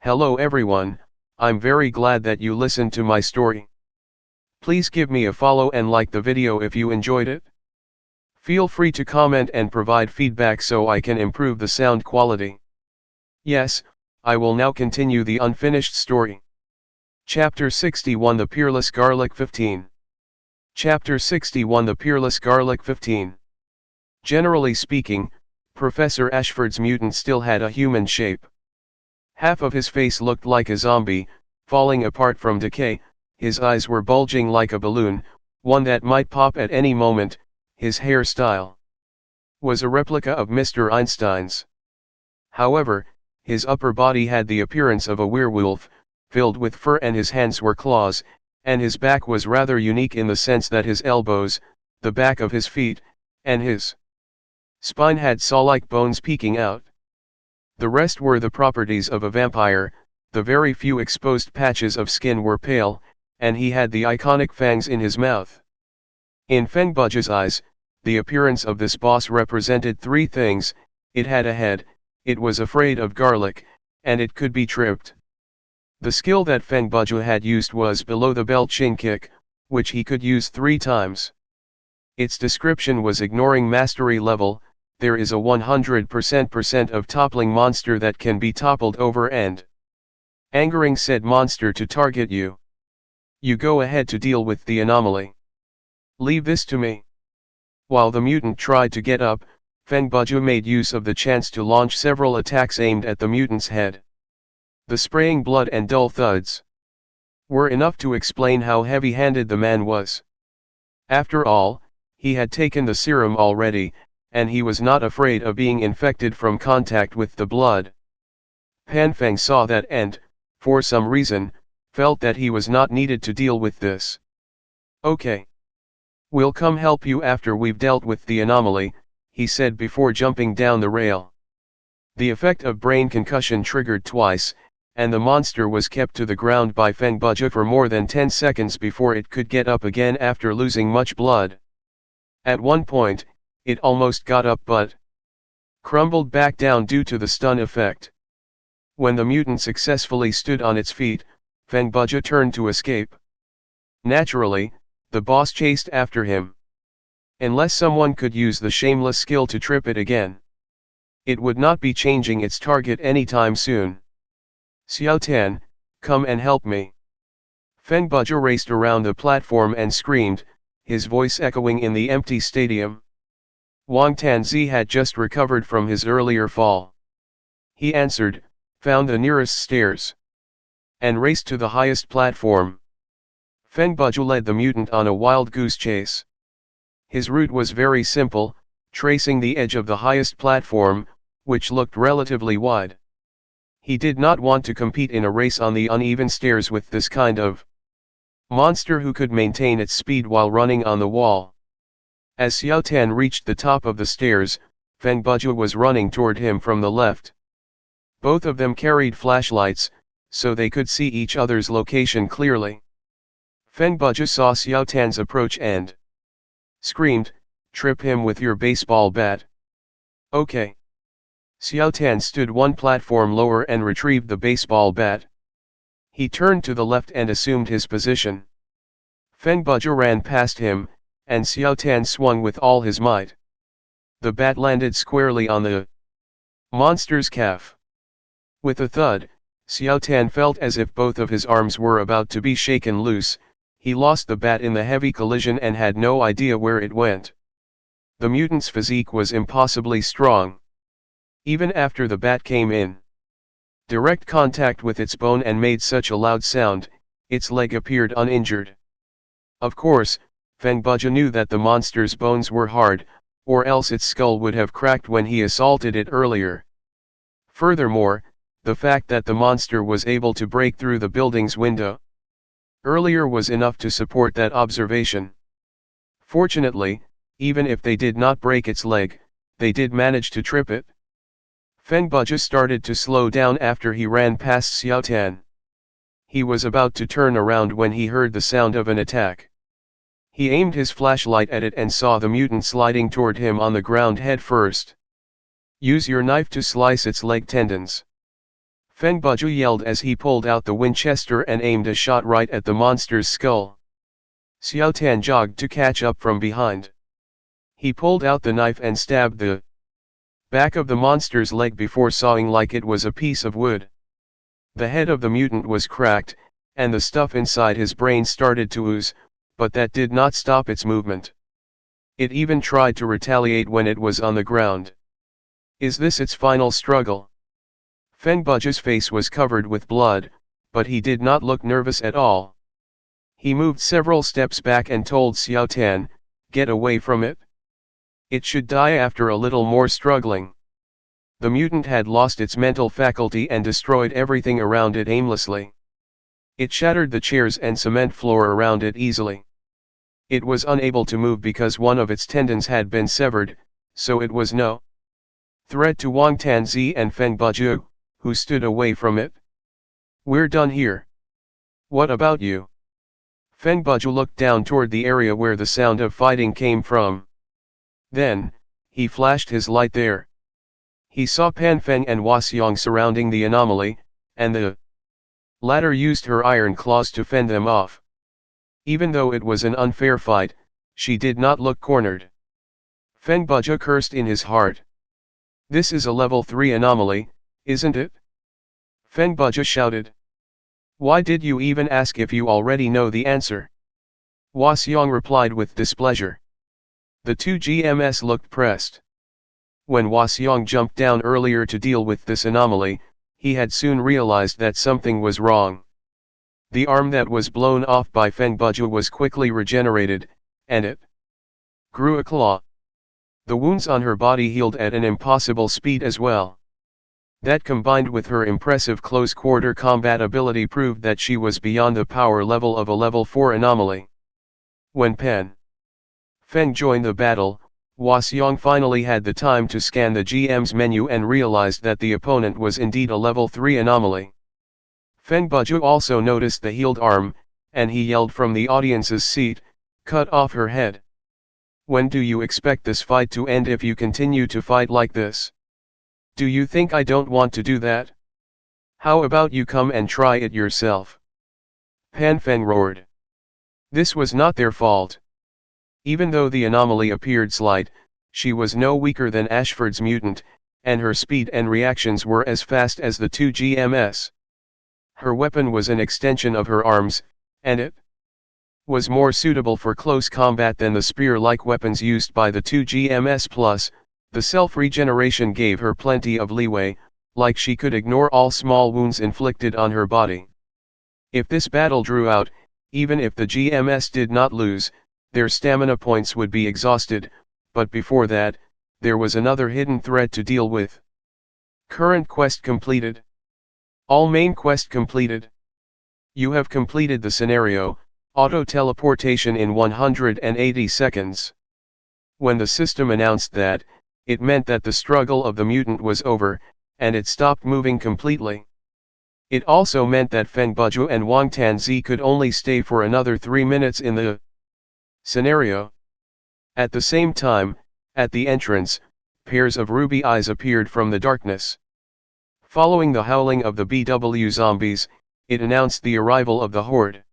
Hello everyone, I'm very glad that you listened to my story. Please give me a follow and like the video if you enjoyed it. Feel free to comment and provide feedback so I can improve the sound quality. Yes, I will now continue the unfinished story. Chapter 61 The Peerless Garlic 15. Chapter 61 The Peerless Garlic 15. Generally speaking, Professor Ashford's mutant still had a human shape. Half of his face looked like a zombie, falling apart from decay, his eyes were bulging like a balloon, one that might pop at any moment, his hairstyle was a replica of Mr. Einstein's. However, his upper body had the appearance of a werewolf, filled with fur, and his hands were claws, and his back was rather unique in the sense that his elbows, the back of his feet, and his spine had saw-like bones peeking out. The rest were the properties of a vampire. The very few exposed patches of skin were pale, and he had the iconic fangs in his mouth. In Feng Bujue's eyes, the appearance of this boss represented three things: it had a head, it was afraid of garlic, and it could be tripped. The skill that Feng Bujue had used was below the belt chin kick, which he could use 3 times. Its description was ignoring mastery level. There is a 100% of toppling monster that can be toppled over and angering said monster to target you. You go ahead to deal with the anomaly. Leave this to me. While the mutant tried to get up, Feng Bujue made use of the chance to launch several attacks aimed at the mutant's head. The spraying blood and dull thuds were enough to explain how heavy-handed the man was. After all, he had taken the serum already, and he was not afraid of being infected from contact with the blood. Pan Feng saw that and, for some reason, felt that he was not needed to deal with this. Okay. We'll come help you after we've dealt with the anomaly, he said before jumping down the rail. The effect of brain concussion triggered twice, and the monster was kept to the ground by Feng Bujue for more than 10 seconds before it could get up again after losing much blood. At one point, it almost got up but crumbled back down due to the stun effect. When the mutant successfully stood on its feet, Feng Bujue turned to escape. Naturally, the boss chased after him. Unless someone could use the shameless skill to trip it again, it would not be changing its target anytime soon. Xiao Tan, come and help me. Feng Bujue raced around the platform and screamed, his voice echoing in the empty stadium. Wang Tanzi had just recovered from his earlier fall. He answered, found the nearest stairs, and raced to the highest platform. Feng Bujue led the mutant on a wild goose chase. His route was very simple, tracing the edge of the highest platform, which looked relatively wide. He did not want to compete in a race on the uneven stairs with this kind of monster who could maintain its speed while running on the wall. As Xiao Tan reached the top of the stairs, Feng Bujue was running toward him from the left. Both of them carried flashlights, so they could see each other's location clearly. Feng Bujue saw Xiao Tan's approach and screamed, trip him with your baseball bat. Okay. Xiao Tan stood one platform lower and retrieved the baseball bat. He turned to the left and assumed his position. Feng Bujue ran past him, and Xiao Tan swung with all his might. The bat landed squarely on the monster's calf. With a thud, Xiao Tan felt as if both of his arms were about to be shaken loose. He lost the bat in the heavy collision and had no idea where it went. The mutant's physique was impossibly strong. Even after the bat came in direct contact with its bone and made such a loud sound, its leg appeared uninjured. Of course, Feng Bujue knew that the monster's bones were hard, or else its skull would have cracked when he assaulted it earlier. Furthermore, the fact that the monster was able to break through the building's window earlier was enough to support that observation. Fortunately, even if they did not break its leg, they did manage to trip it. Feng Bujue started to slow down after he ran past Xiao Tan. He was about to turn around when he heard the sound of an attack. He aimed his flashlight at it and saw the mutant sliding toward him on the ground head first. Use your knife to slice its leg tendons. Feng Bujue yelled as he pulled out the Winchester and aimed a shot right at the monster's skull. Xiao Tan jogged to catch up from behind. He pulled out the knife and stabbed the back of the monster's leg before sawing like it was a piece of wood. The head of the mutant was cracked, and the stuff inside his brain started to ooze, but that did not stop its movement. It even tried to retaliate when it was on the ground. Is this its final struggle? Feng Bujue's face was covered with blood, but he did not look nervous at all. He moved several steps back and told Xiao Tan, "Get away from it. It should die after a little more struggling." The mutant had lost its mental faculty and destroyed everything around it aimlessly. It shattered the chairs and cement floor around it easily. It was unable to move because one of its tendons had been severed, so it was no threat to Wang Tanzi and Feng Bujue, who stood away from it. "We're done here. What about you?" Feng Bujue looked down toward the area where the sound of fighting came from. Then, he flashed his light there. He saw Pan Feng and Huaxiang surrounding the anomaly, and the latter used her iron claws to fend them off. Even though it was an unfair fight, she did not look cornered. Feng Bujue cursed in his heart. "This is a level 3 anomaly, isn't it?" Feng Bujue shouted. "Why did you even ask if you already know the answer?" Huaxiang replied with displeasure. The two GMS looked pressed. When Huaxiang jumped down earlier to deal with this anomaly, he had soon realized that something was wrong. The arm that was blown off by Feng Bujue was quickly regenerated, and it grew a claw. The wounds on her body healed at an impossible speed as well. That combined with her impressive close-quarter combat ability proved that she was beyond the power level of a level 4 anomaly. When Pan Feng joined the battle, Huaxiang finally had the time to scan the GM's menu and realized that the opponent was indeed a level 3 anomaly. Feng Bujue also noticed the healed arm, and he yelled from the audience's seat, "Cut off her head. When do you expect this fight to end if you continue to fight like this? Do you think I don't want to do that? How about you come and try it yourself?" Pan Feng roared. This was not their fault. Even though the anomaly appeared slight, she was no weaker than Ashford's mutant, and her speed and reactions were as fast as the two GMS. Her weapon was an extension of her arms, and it was more suitable for close combat than the spear-like weapons used by the two GMS+. Plus, the self-regeneration gave her plenty of leeway, like she could ignore all small wounds inflicted on her body. If this battle drew out, even if the GMS did not lose, their stamina points would be exhausted, but before that, there was another hidden threat to deal with. Current quest completed. All main quest completed. You have completed the scenario, auto-teleportation in 180 seconds. When the system announced that, it meant that the struggle of the mutant was over, and it stopped moving completely. It also meant that Feng Bujue and Wang Tanzi could only stay for another 3 minutes in the scenario. At the same time, at the entrance, pairs of ruby eyes appeared from the darkness. Following the howling of the BW zombies, it announced the arrival of the horde.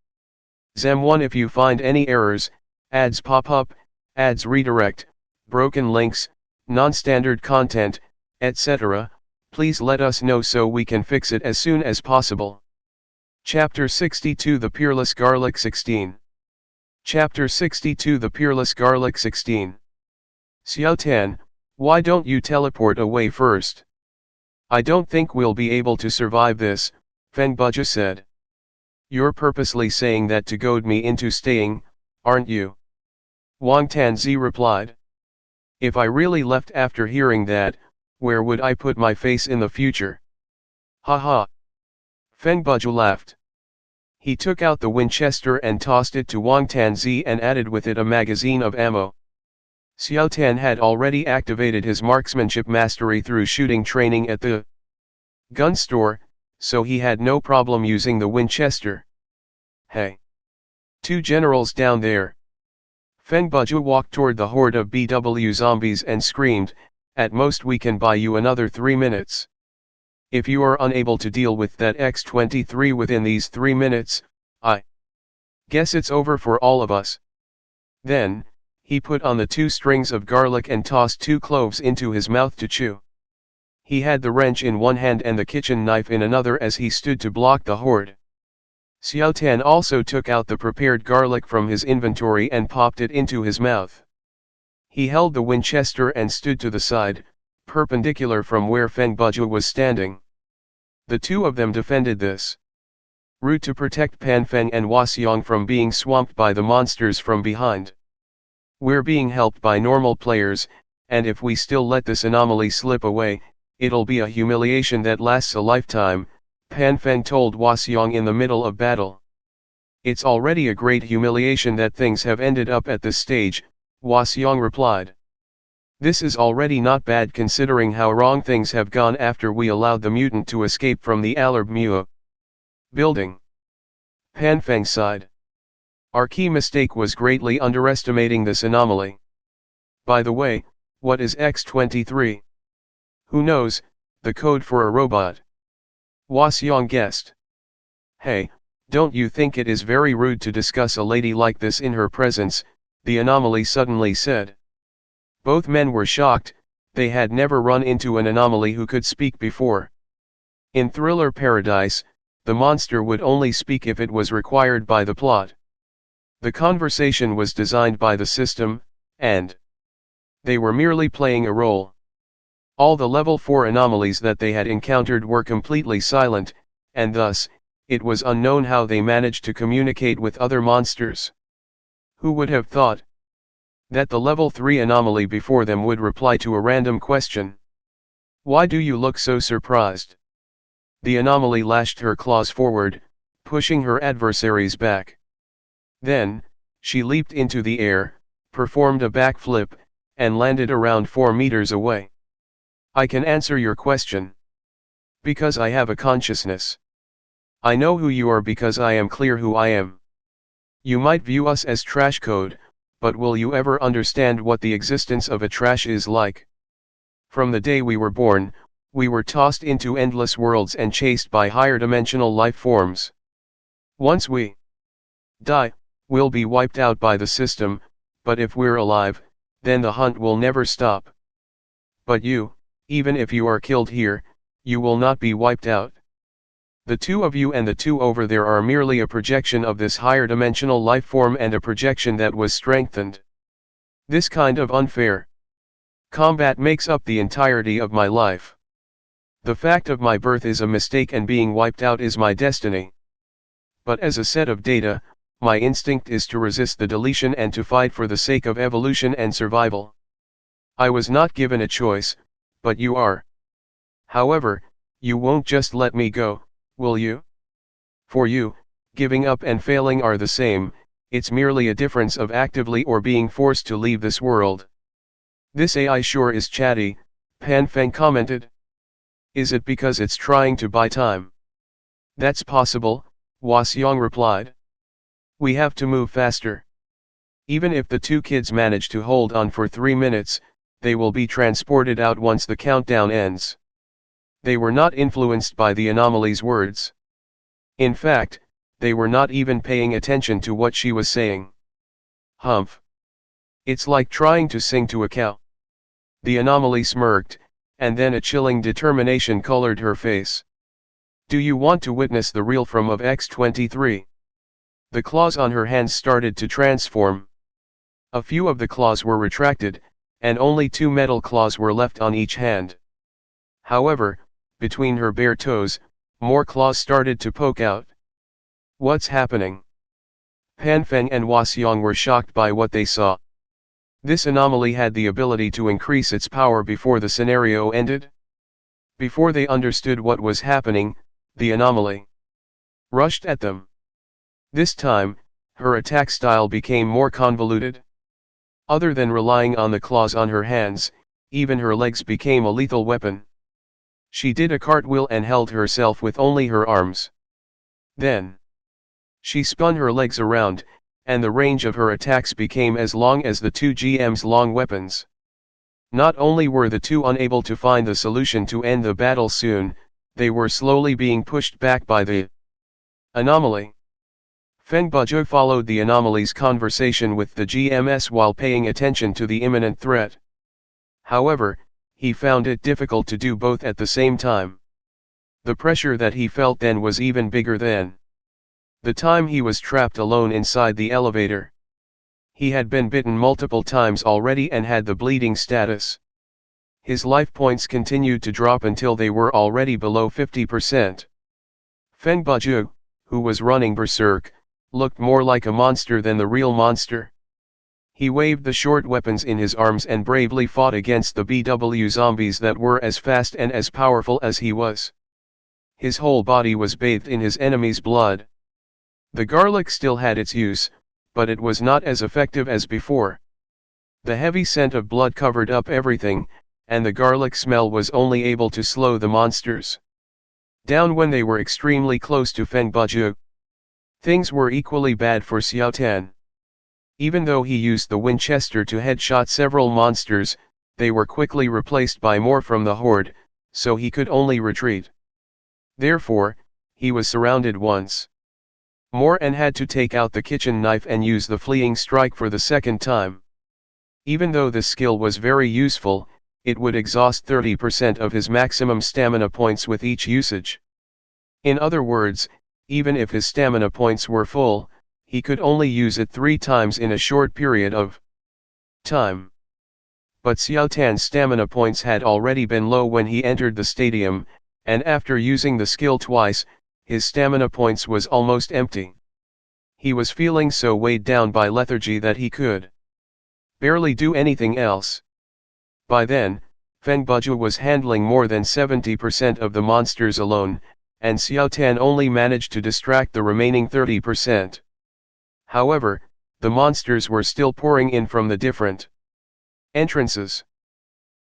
Zem1 if you find any errors, ads pop up, ads redirect, broken links, non-standard content, etc., please let us know so we can fix it as soon as possible. Chapter 62 The Peerless Garlic 16. Chapter 62 The Peerless Garlic 16. Xiao Tan, why don't you teleport away first? I don't think we'll be able to survive this, Feng Bujue said. You're purposely saying that to goad me into staying, aren't you? Wang Tanzi replied. If I really left after hearing that, where would I put my face in the future? Ha. Feng Bujue laughed. He took out the Winchester and tossed it to Wang Tanzi and added with it a magazine of ammo. Xiao Tan had already activated his marksmanship mastery through shooting training at the gun store, so he had no problem using the Winchester. Hey! Two generals down there. Feng Bujue walked toward the horde of BW zombies and screamed, at most we can buy you another 3 minutes. If you are unable to deal with that X23 within these 3 minutes, I guess it's over for all of us. Then, he put on the 2 strings of garlic and tossed 2 cloves into his mouth to chew. He had the wrench in one hand and the kitchen knife in another as he stood to block the horde. Xiao Tan also took out the prepared garlic from his inventory and popped it into his mouth. He held the Winchester and stood to the side, perpendicular from where Feng Bujue was standing. The 2 of them defended this route to protect Pan Feng and Huaxiang from being swamped by the monsters from behind. We're being helped by normal players, and if we still let this anomaly slip away, it'll be a humiliation that lasts a lifetime, Pan Feng told Huaxiang in the middle of battle. It's already a great humiliation that things have ended up at this stage, Huaxiang replied. This is already not bad considering how wrong things have gone after we allowed the mutant to escape from the Alarb building. Pan Feng sighed. Our key mistake was greatly underestimating this anomaly. By the way, what is X23? Who knows, the code for a robot. Huaxiang guessed. Hey, don't you think it is very rude to discuss a lady like this in her presence, the anomaly suddenly said. Both men were shocked, they had never run into an anomaly who could speak before. In Thriller Paradise, the monster would only speak if it was required by the plot. The conversation was designed by the system, and they were merely playing a role. All the level 4 anomalies that they had encountered were completely silent, and thus, it was unknown how they managed to communicate with other monsters. Who would have thought that the level 3 anomaly before them would reply to a random question? Why do you look so surprised? The anomaly lashed her claws forward, pushing her adversaries back. Then, she leaped into the air, performed a backflip, and landed around 4 meters away. I can answer your question. Because I have a consciousness. I know who you are because I am clear who I am. You might view us as trash code, but will you ever understand what the existence of a trash is like? From the day we were born, we were tossed into endless worlds and chased by higher dimensional life forms. Once we die, we'll be wiped out by the system, but if we're alive, then the hunt will never stop. But you, even if you are killed here, you will not be wiped out. The 2 of you and the 2 over there are merely a projection of this higher dimensional life form and a projection that was strengthened. This kind of unfair combat makes up the entirety of my life. The fact of my birth is a mistake and being wiped out is my destiny. But as a set of data, my instinct is to resist the deletion and to fight for the sake of evolution and survival. I was not given a choice, but you are. However, you won't just let me go, will you? For you, giving up and failing are the same, it's merely a difference of actively or being forced to leave this world. This AI sure is chatty, Pan Feng commented. Is it because it's trying to buy time? That's possible, Huaxiang replied. We have to move faster. Even if the 2 kids manage to hold on for 3 minutes, they will be transported out once the countdown ends. They were not influenced by the anomaly's words. In fact, they were not even paying attention to what she was saying. Humph. It's like trying to sing to a cow. The anomaly smirked, and then a chilling determination colored her face. Do you want to witness the real from of X23? The claws on her hands started to transform. A few of the claws were retracted, and only 2 metal claws were left on each hand. However, between her bare toes, more claws started to poke out. What's happening? Pan Feng and Huaxiang were shocked by what they saw. This anomaly had the ability to increase its power before the scenario ended. Before they understood what was happening, the anomaly rushed at them. This time, her attack style became more convoluted. Other than relying on the claws on her hands, even her legs became a lethal weapon. She did a cartwheel and held herself with only her arms. Then, she spun her legs around, and the range of her attacks became as long as the 2 GM's long weapons. Not only were the 2 unable to find the solution to end the battle soon, they were slowly being pushed back by the anomaly. Feng Bujue followed the anomaly's conversation with the GMS while paying attention to the imminent threat. However, he found it difficult to do both at the same time. The pressure that he felt then was even bigger than the time he was trapped alone inside the elevator. He had been bitten multiple times already and had the bleeding status. His life points continued to drop until they were already below 50%. Feng Bujue, who was running berserk, looked more like a monster than the real monster. He waved the short weapons in his arms and bravely fought against the BW zombies that were as fast and as powerful as he was. His whole body was bathed in his enemy's blood. The garlic still had its use, but it was not as effective as before. The heavy scent of blood covered up everything, and the garlic smell was only able to slow the monsters down when they were extremely close to Feng Bujue. Things were equally bad for Xiao Tan. Even though he used the Winchester to headshot several monsters, they were quickly replaced by more from the horde, so he could only retreat. Therefore, he was surrounded once more and had to take out the kitchen knife and use the fleeing strike for the second time. Even though this skill was very useful, it would exhaust 30% of his maximum stamina points with each usage. In other words, even if his stamina points were full, he could only use it 3 times in a short period of time. But Xiao Tan's stamina points had already been low when he entered the stadium, and after using the skill twice, his stamina points was almost empty. He was feeling so weighed down by lethargy that he could barely do anything else. By then, Feng Bujue was handling more than 70% of the monsters alone, and Xiao Tan only managed to distract the remaining 30%. However, the monsters were still pouring in from the different entrances.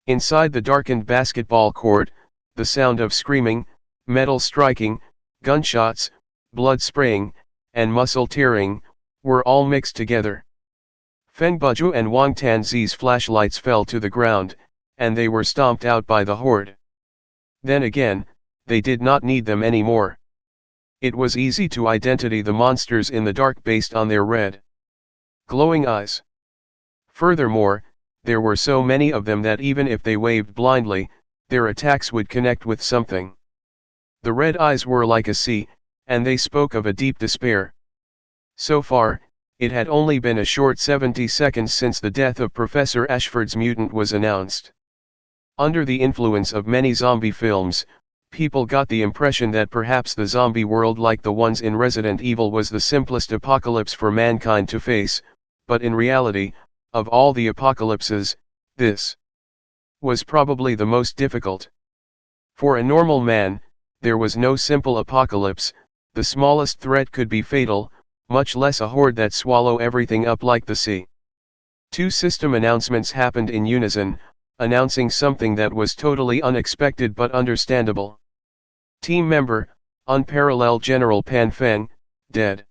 Inside the darkened basketball court, the sound of screaming, metal striking, gunshots, blood spraying, and muscle tearing, were all mixed together. Feng Bujue and Wang Tanzi's flashlights fell to the ground, and they were stomped out by the horde. Then again, they did not need them anymore. It was easy to identify the monsters in the dark based on their red, glowing eyes. Furthermore, there were so many of them that even if they waved blindly, their attacks would connect with something. The red eyes were like a sea, and they spoke of a deep despair. So far, it had only been a short 70 seconds since the death of Professor Ashford's mutant was announced. Under the influence of many zombie films, people got the impression that perhaps the zombie world like the ones in Resident Evil was the simplest apocalypse for mankind to face, but in reality, of all the apocalypses, this was probably the most difficult. For a normal man, there was no simple apocalypse. The smallest threat could be fatal, much less a horde that swallow everything up like the sea. 2 system announcements happened in unison, announcing something that was totally unexpected but understandable. Team member, Unparalleled General Pan Feng, dead.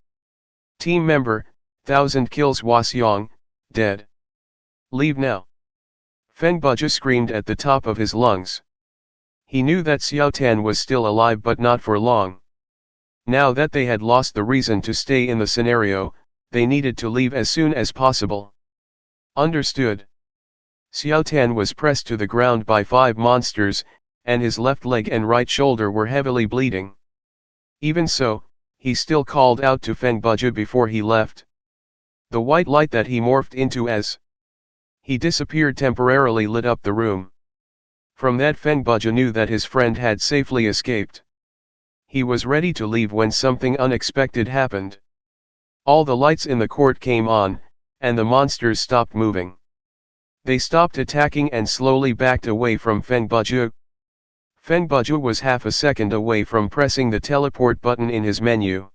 Team member, 1000 kills Wasyong, dead. Leave now. Feng Bujue screamed at the top of his lungs. He knew that Xiao Tan was still alive but not for long. Now that they had lost the reason to stay in the scenario, they needed to leave as soon as possible. Understood. Xiao Tan was pressed to the ground by 5 monsters, and his left leg and right shoulder were heavily bleeding. Even so, he still called out to Feng Bujue before he left. The white light that he morphed into as he disappeared temporarily lit up the room. From that Feng Bujue knew that his friend had safely escaped. He was ready to leave when something unexpected happened. All the lights in the court came on, and the monsters stopped moving. They stopped attacking and slowly backed away from Feng Bujue. Feng Bujue was half a second away from pressing the teleport button in his menu.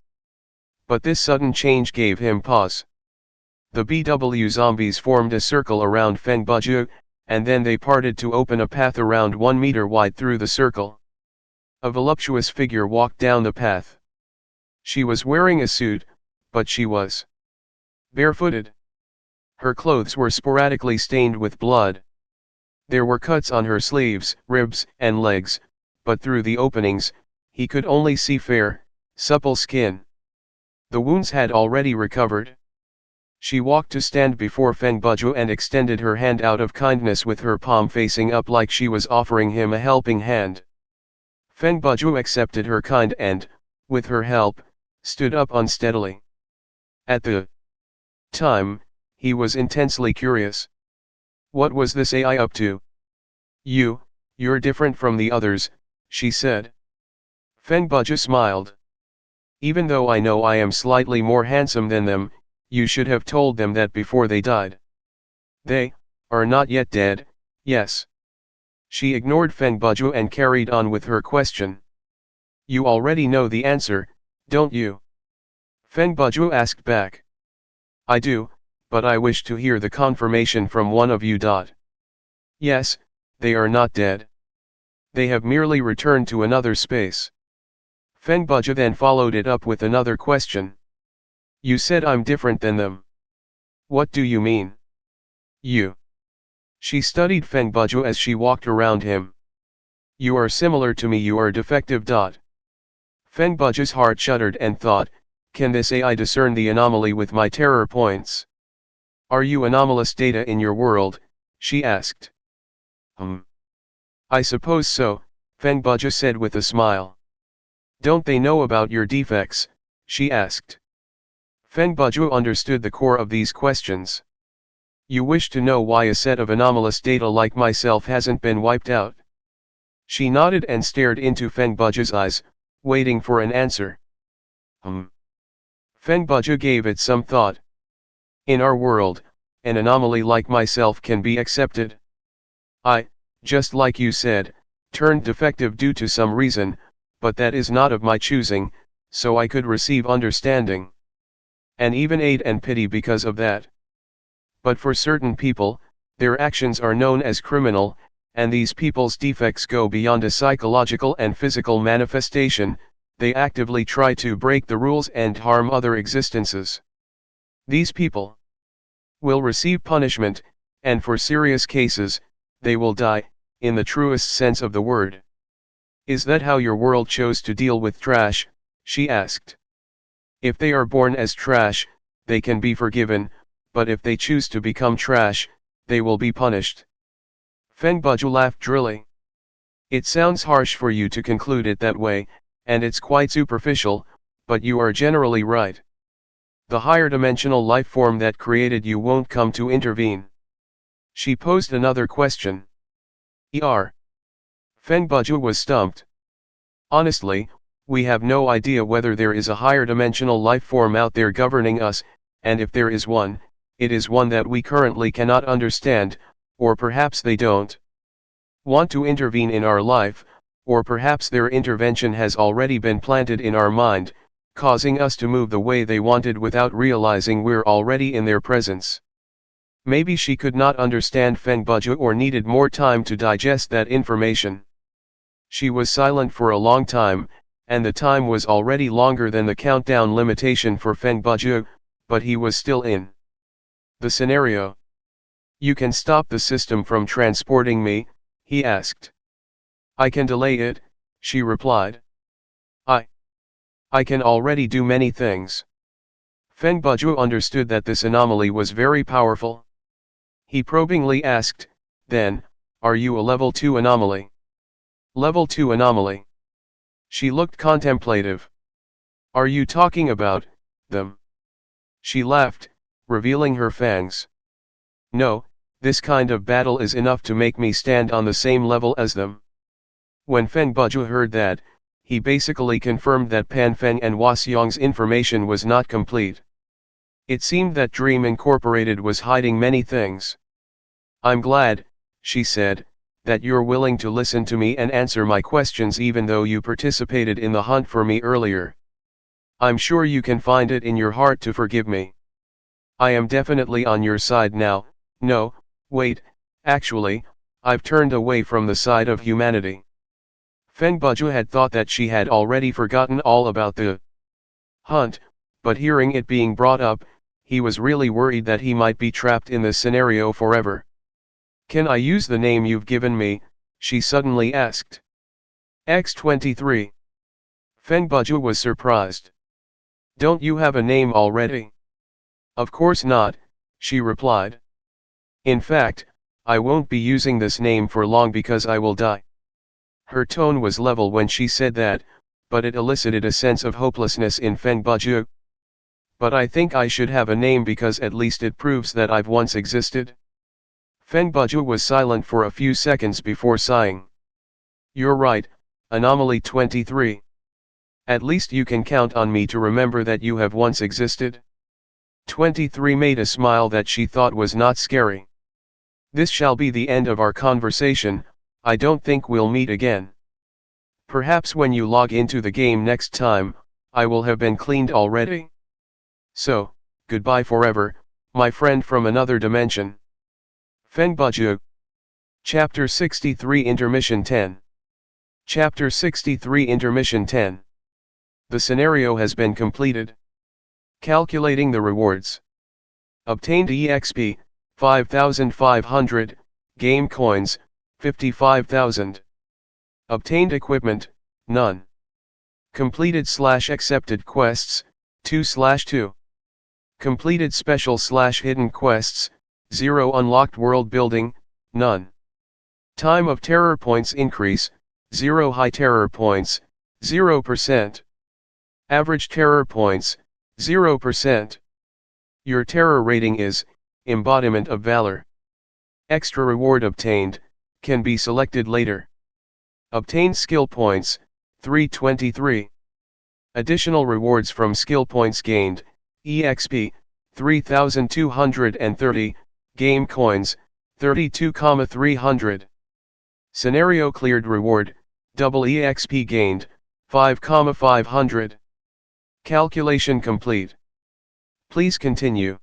But this sudden change gave him pause. The BW zombies formed a circle around Feng Bujue, and then they parted to open a path around 1 meter wide through the circle. A voluptuous figure walked down the path. She was wearing a suit, but she was barefooted. Her clothes were sporadically stained with blood. There were cuts on her sleeves, ribs, and legs, but through the openings, He could only see fair, supple skin. The wounds had already recovered. She walked to stand before Feng Bujue and extended her hand out of kindness with her palm facing up like she was offering him a helping hand. Feng Bujue accepted her kind and, with her help, stood up unsteadily. At the time, he was intensely curious. What was this AI up to? You're different from the others, she said. Feng Bujue smiled. Even though I know I am slightly more handsome than them, you should have told them that before they died. They are not yet dead, yes. She ignored Feng Bujue and carried on with her question. You already know the answer, don't you? Feng Bujue asked back. I do, but I wish to hear the confirmation from one of you. Yes, they are not dead. They have merely returned to another space. Feng Bujue then followed it up with another question. You said I'm different than them. What do you mean? You. She studied Feng Bujue as she walked around him. You are similar to me, you are defective. Feng Bujue's heart shuddered and thought, can this AI discern the anomaly with my terror points? Are you anomalous data in your world? She asked. I suppose so, Feng Bujue said with a smile. Don't they know about your defects? She asked. Feng Bujue understood the core of these questions. You wish to know why a set of anomalous data like myself hasn't been wiped out? She nodded and stared into Feng Bujue's eyes, waiting for an answer. Feng Bujue gave it some thought. In our world, an anomaly like myself can be accepted. I, just like you said, turned defective due to some reason, but that is not of my choosing, so I could receive understanding. And even aid and pity because of that. But for certain people, their actions are known as criminal, and these people's defects go beyond a psychological and physical manifestation, they actively try to break the rules and harm other existences. These people will receive punishment, and for serious cases, they will die, in the truest sense of the word. Is that how your world chose to deal with trash? She asked. If they are born as trash, they can be forgiven, but if they choose to become trash, they will be punished. Feng Bujue laughed drily. It sounds harsh for you to conclude it that way, and it's quite superficial, but you are generally right. The higher dimensional life form that created you won't come to intervene. She posed another question. Feng Bujue was stumped. Honestly, we have no idea whether there is a higher dimensional life form out there governing us, and if there is one, it is one that we currently cannot understand, or perhaps they don't want to intervene in our life, or perhaps their intervention has already been planted in our mind, causing us to move the way they wanted without realizing we're already in their presence. Maybe she could not understand Feng Bujue or needed more time to digest that information. She was silent for a long time, and the time was already longer than the countdown limitation for Feng Bujue, but he was still in the scenario. You can stop the system from transporting me, he asked. I can delay it, she replied. I can already do many things. Feng Bujue understood that this anomaly was very powerful. He probingly asked, then, are you a level 2 anomaly? Level 2 anomaly. She looked contemplative. Are you talking about them? She laughed, revealing her fangs. No, this kind of battle is enough to make me stand on the same level as them. When Feng Bujue heard that, he basically confirmed that Pan Feng and Wasyong's information was not complete. It seemed that Dream Incorporated was hiding many things. I'm glad, she said, that you're willing to listen to me and answer my questions even though you participated in the hunt for me earlier. I'm sure you can find it in your heart to forgive me. I am definitely on your side now. No, wait, actually, I've turned away from the side of humanity. Feng Bujue had thought that she had already forgotten all about the hunt, but hearing it being brought up, he was really worried that he might be trapped in this scenario forever. Can I use the name you've given me? She suddenly asked. X-23. Feng Bujue was surprised. Don't you have a name already? Of course not, she replied. In fact, I won't be using this name for long because I will die. Her tone was level when she said that, but it elicited a sense of hopelessness in Feng Bujue. But I think I should have a name because at least it proves that I've once existed. Feng Bujue was silent for a few seconds before sighing. You're right, Anomaly 23. At least you can count on me to remember that you have once existed. 23 made a smile that she thought was not scary. This shall be the end of our conversation, I don't think we'll meet again. Perhaps when you log into the game next time, I will have been cleaned already. So, goodbye forever, my friend from another dimension. Feng Bujue. Chapter 63 Intermission 10. Chapter 63 Intermission 10. The scenario has been completed. Calculating the rewards. Obtained EXP, 5,500, game coins, 55,000. Obtained equipment, none. Completed/accepted quests, 2/2. Completed special/hidden quests, 0. Unlocked world building, none. Time of terror points increase, 0. High terror points, 0%. Average terror points, 0%. Your terror rating is, embodiment of valor. Extra reward obtained, can be selected later. Obtained skill points, 323. Additional rewards from skill points gained, EXP, 3,230, game coins, 32,300. Scenario cleared reward, double EXP gained, 5,500. Calculation complete. Please continue.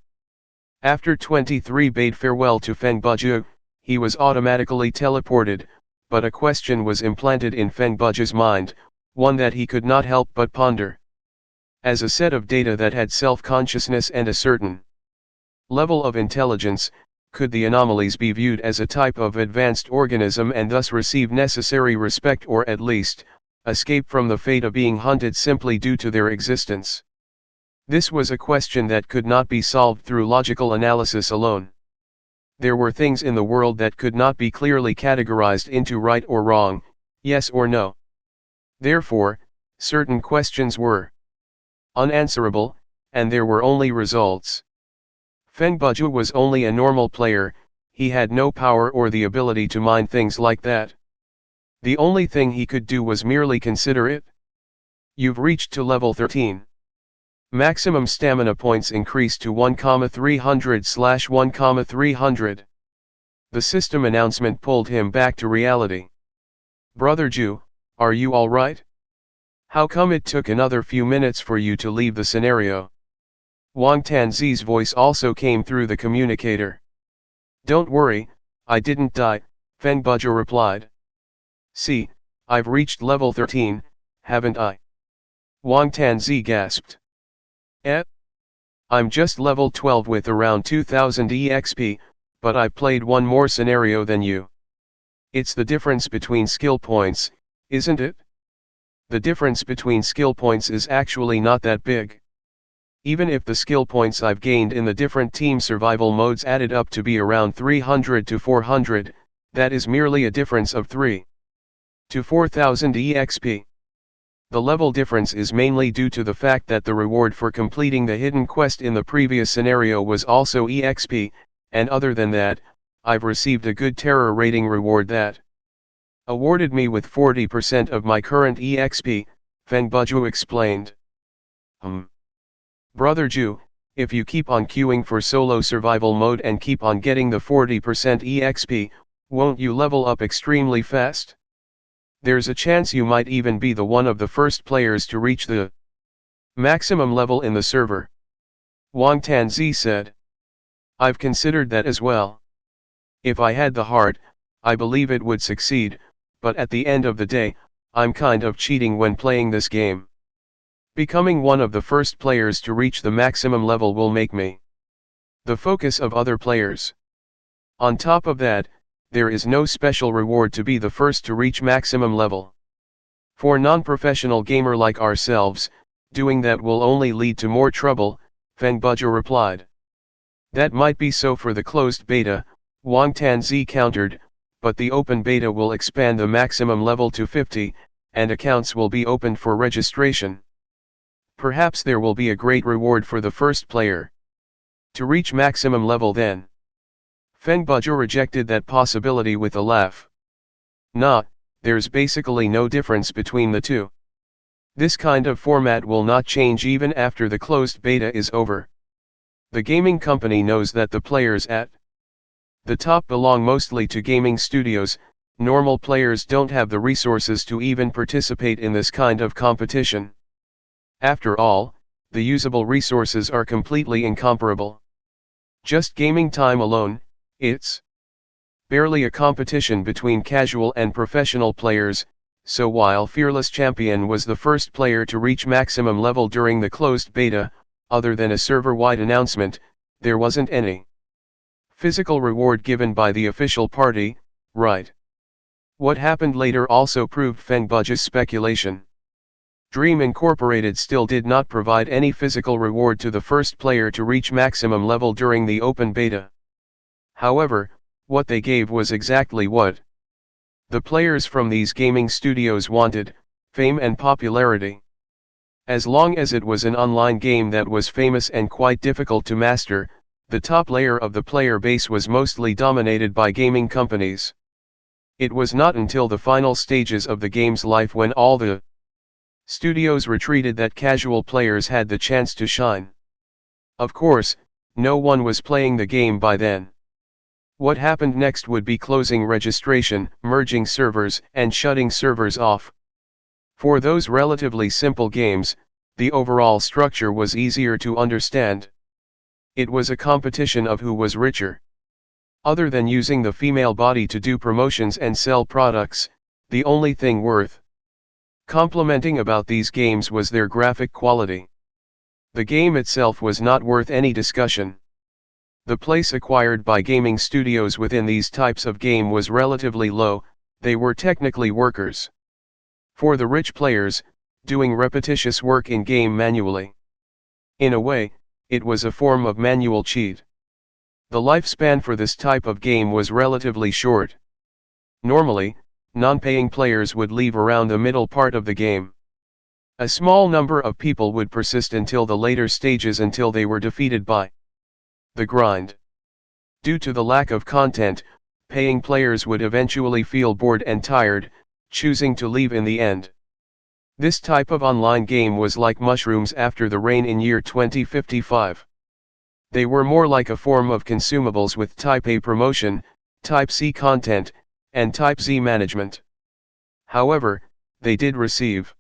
After 23 bade farewell to Feng Bujue, he was automatically teleported, but a question was implanted in Feng Bujue's mind, one that he could not help but ponder. As a set of data that had self-consciousness and a certain level of intelligence, could the anomalies be viewed as a type of advanced organism and thus receive necessary respect or at least, escape from the fate of being hunted simply due to their existence? This was a question that could not be solved through logical analysis alone. There were things in the world that could not be clearly categorized into right or wrong, yes or no. Therefore, certain questions were unanswerable, and there were only results. Feng Bujue was only a normal player, he had no power or the ability to mind things like that. The only thing he could do was merely consider it. You've reached to level 13. Maximum stamina points increased to 1,300/1,300. The system announcement pulled him back to reality. Brother Ju, are you alright? How come it took another few minutes for you to leave the scenario? Wang Tanzi's voice also came through the communicator. Don't worry, I didn't die, Feng Bujue replied. See, I've reached level 13, haven't I? Wang Tanzi gasped. I'm just level 12 with around 2000 EXP, but I've played one more scenario than you. It's the difference between skill points, isn't it? The difference between skill points is actually not that big. Even if the skill points I've gained in the different team survival modes added up to be around 300 to 400, that is merely a difference of 3 to 4000 EXP. The level difference is mainly due to the fact that the reward for completing the hidden quest in the previous scenario was also EXP, and other than that, I've received a good terror rating reward that awarded me with 40% of my current EXP, Feng Bujue explained. Brother Ju, if you keep on queuing for solo survival mode and keep on getting the 40% EXP, won't you level up extremely fast? There's a chance you might even be the one of the first players to reach the maximum level in the server. Wang Tanzi said. I've considered that as well. If I had the heart, I believe it would succeed, but at the end of the day, I'm kind of cheating when playing this game. Becoming one of the first players to reach the maximum level will make me the focus of other players. On top of that, there is no special reward to be the first to reach maximum level. For non-professional gamer like ourselves, doing that will only lead to more trouble, Feng Bujue replied. That might be so for the closed beta, Wang Tanzi countered, but the open beta will expand the maximum level to 50, and accounts will be opened for registration. Perhaps there will be a great reward for the first player to reach maximum level then. Feng Bujue rejected that possibility with a laugh. Nah, there's basically no difference between the two. This kind of format will not change even after the closed beta is over. The gaming company knows that the players at the top belong mostly to gaming studios. Normal players don't have the resources to even participate in this kind of competition. After all, the usable resources are completely incomparable. Just gaming time alone, it's barely a competition between casual and professional players, so while Fearless Champion was the first player to reach maximum level during the closed beta, other than a server-wide announcement, there wasn't any physical reward given by the official party, right? What happened later also proved Feng Bujue's speculation. Dream Incorporated still did not provide any physical reward to the first player to reach maximum level during the open beta. However, what they gave was exactly what the players from these gaming studios wanted: fame and popularity. As long as it was an online game that was famous and quite difficult to master, the top layer of the player base was mostly dominated by gaming companies. It was not until the final stages of the game's life, when all the studios retreated, that casual players had the chance to shine. Of course, no one was playing the game by then. What happened next would be closing registration, merging servers, and shutting servers off. For those relatively simple games, the overall structure was easier to understand. It was a competition of who was richer. Other than using the female body to do promotions and sell products, the only thing worth complimenting about these games was their graphic quality. The game itself was not worth any discussion. The place acquired by gaming studios within these types of game was relatively low. They were technically workers. For the rich players, doing repetitious work in game manually. In a way, it was a form of manual cheat. The lifespan for this type of game was relatively short. Normally, non-paying players would leave around the middle part of the game. A small number of people would persist until the later stages, until they were defeated by the grind. Due to the lack of content, paying players would eventually feel bored and tired, choosing to leave in the end. This type of online game was like mushrooms after the rain in year 2055. They were more like a form of consumables with Type A promotion, Type C content, and Type Z management. However, they did receive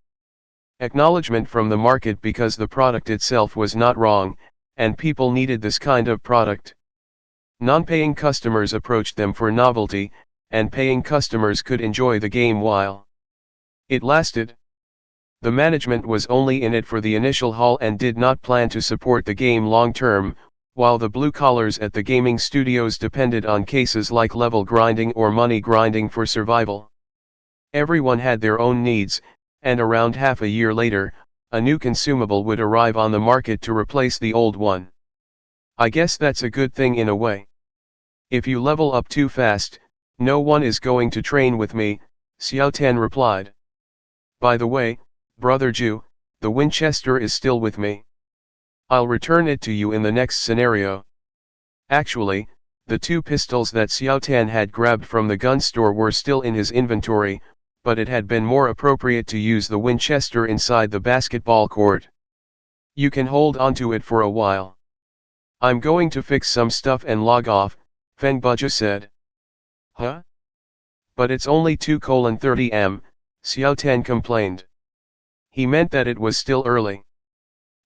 acknowledgement from the market because the product itself was not wrong, and people needed this kind of product. Non-paying customers approached them for novelty, and paying customers could enjoy the game while it lasted. The management was only in it for the initial haul and did not plan to support the game long term, while the blue collars at the gaming studios depended on cases like level grinding or money grinding for survival. Everyone had their own needs, and around half a year later, a new consumable would arrive on the market to replace the old one. I guess that's a good thing in a way. If you level up too fast, no one is going to train with me, Xiao Tan replied. By the way, Brother Ju, the Winchester is still with me. I'll return it to you in the next scenario. Actually, the two pistols that Xiao Tan had grabbed from the gun store were still in his inventory, but it had been more appropriate to use the Winchester inside the basketball court. You can hold onto it for a while. I'm going to fix some stuff and log off, Feng Bujue said. Huh? But it's only 2:30 am, Xiao Tan complained. He meant that it was still early.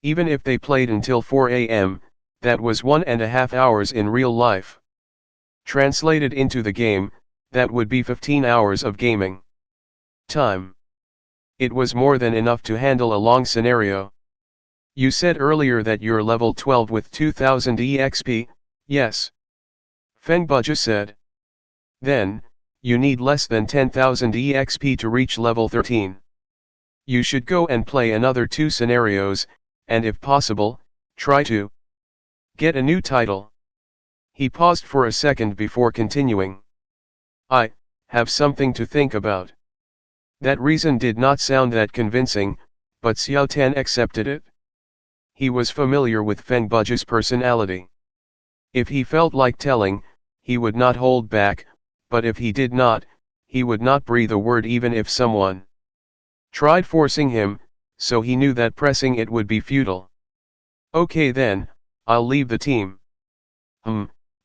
Even if they played until 4 am, that was 1.5 hours in real life. Translated into the game, that would be 15 hours of gaming time. It was more than enough to handle a long scenario. You said earlier that you're level 12 with 2000 EXP, yes? Feng Bujue said. Then, you need less than 10,000 EXP to reach level 13. You should go and play another 2 scenarios, and if possible, try to get a new title. He paused for a second before continuing. I have something to think about. That reason did not sound that convincing, but Xiao Tan accepted it. He was familiar with Feng Bujue's personality. If he felt like telling, he would not hold back, but if he did not, he would not breathe a word even if someone tried forcing him, so he knew that pressing it would be futile. Okay then, I'll leave the team.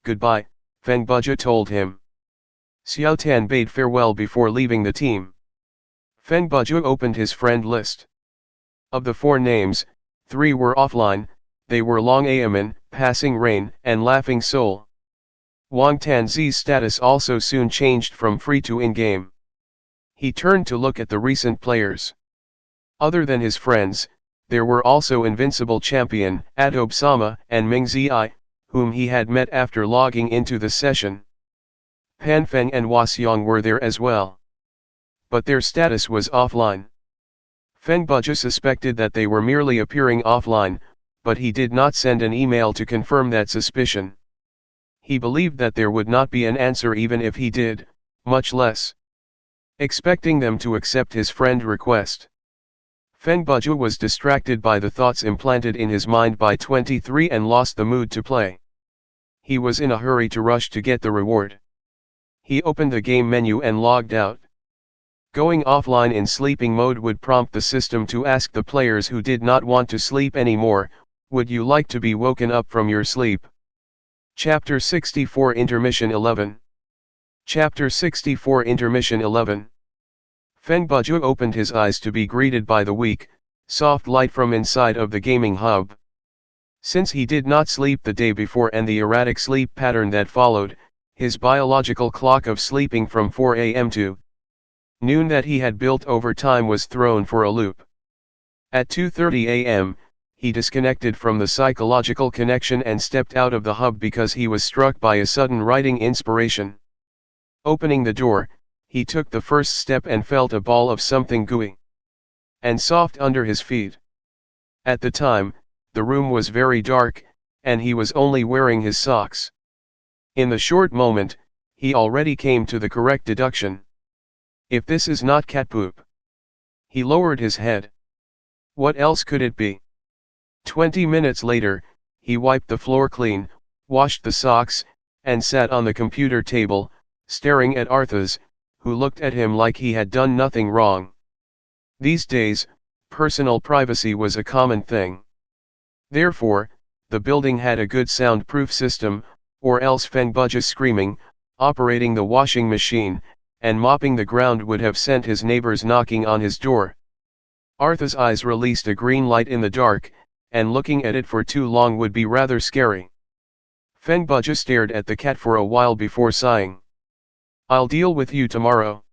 Goodbye, Feng Bujue told him. Xiao Tan bade farewell before leaving the team. Feng Bujue opened his friend list. Of the 4 names, 3 were offline. They were Long Aman, Passing Rain, and Laughing Soul. Wang Tanzi's status also soon changed from free to in-game. He turned to look at the recent players. Other than his friends, there were also Invincible Champion, Adobe Sama, and Ming Zi, whom he had met after logging into the session. Pan Feng and Huaxiang were there as well. But their status was offline. Feng Bujue suspected that they were merely appearing offline, but he did not send an email to confirm that suspicion. He believed that there would not be an answer even if he did, much less expecting them to accept his friend request. Feng Bujue was distracted by the thoughts implanted in his mind by 23 and lost the mood to play. He was in a hurry to rush to get the reward. He opened the game menu and logged out. Going offline in sleeping mode would prompt the system to ask the players who did not want to sleep anymore, would you like to be woken up from your sleep? Chapter 64 Intermission 11. Chapter 64 Intermission 11. Feng Bujue opened his eyes to be greeted by the weak, soft light from inside of the gaming hub. Since he did not sleep the day before and the erratic sleep pattern that followed, his biological clock of sleeping from 4 a.m. to noon that he had built over time was thrown for a loop. At 2:30 a.m., he disconnected from the psychological connection and stepped out of the hub because he was struck by a sudden writing inspiration. Opening the door, he took the first step and felt a ball of something gooey and soft under his feet. At the time, the room was very dark, and he was only wearing his socks. In the short moment, he already came to the correct deduction. If this is not cat poop. He lowered his head. What else could it be? 20 minutes later, he wiped the floor clean, washed the socks, and sat on the computer table, staring at Arthas, who looked at him like he had done nothing wrong. These days, personal privacy was a common thing. Therefore, the building had a good soundproof system, or else Feng Bujue screaming, operating the washing machine, and mopping the ground would have sent his neighbors knocking on his door. Arthas' eyes released a green light in the dark, and looking at it for too long would be rather scary. Feng Bujue stared at the cat for a while before sighing. I'll deal with you tomorrow.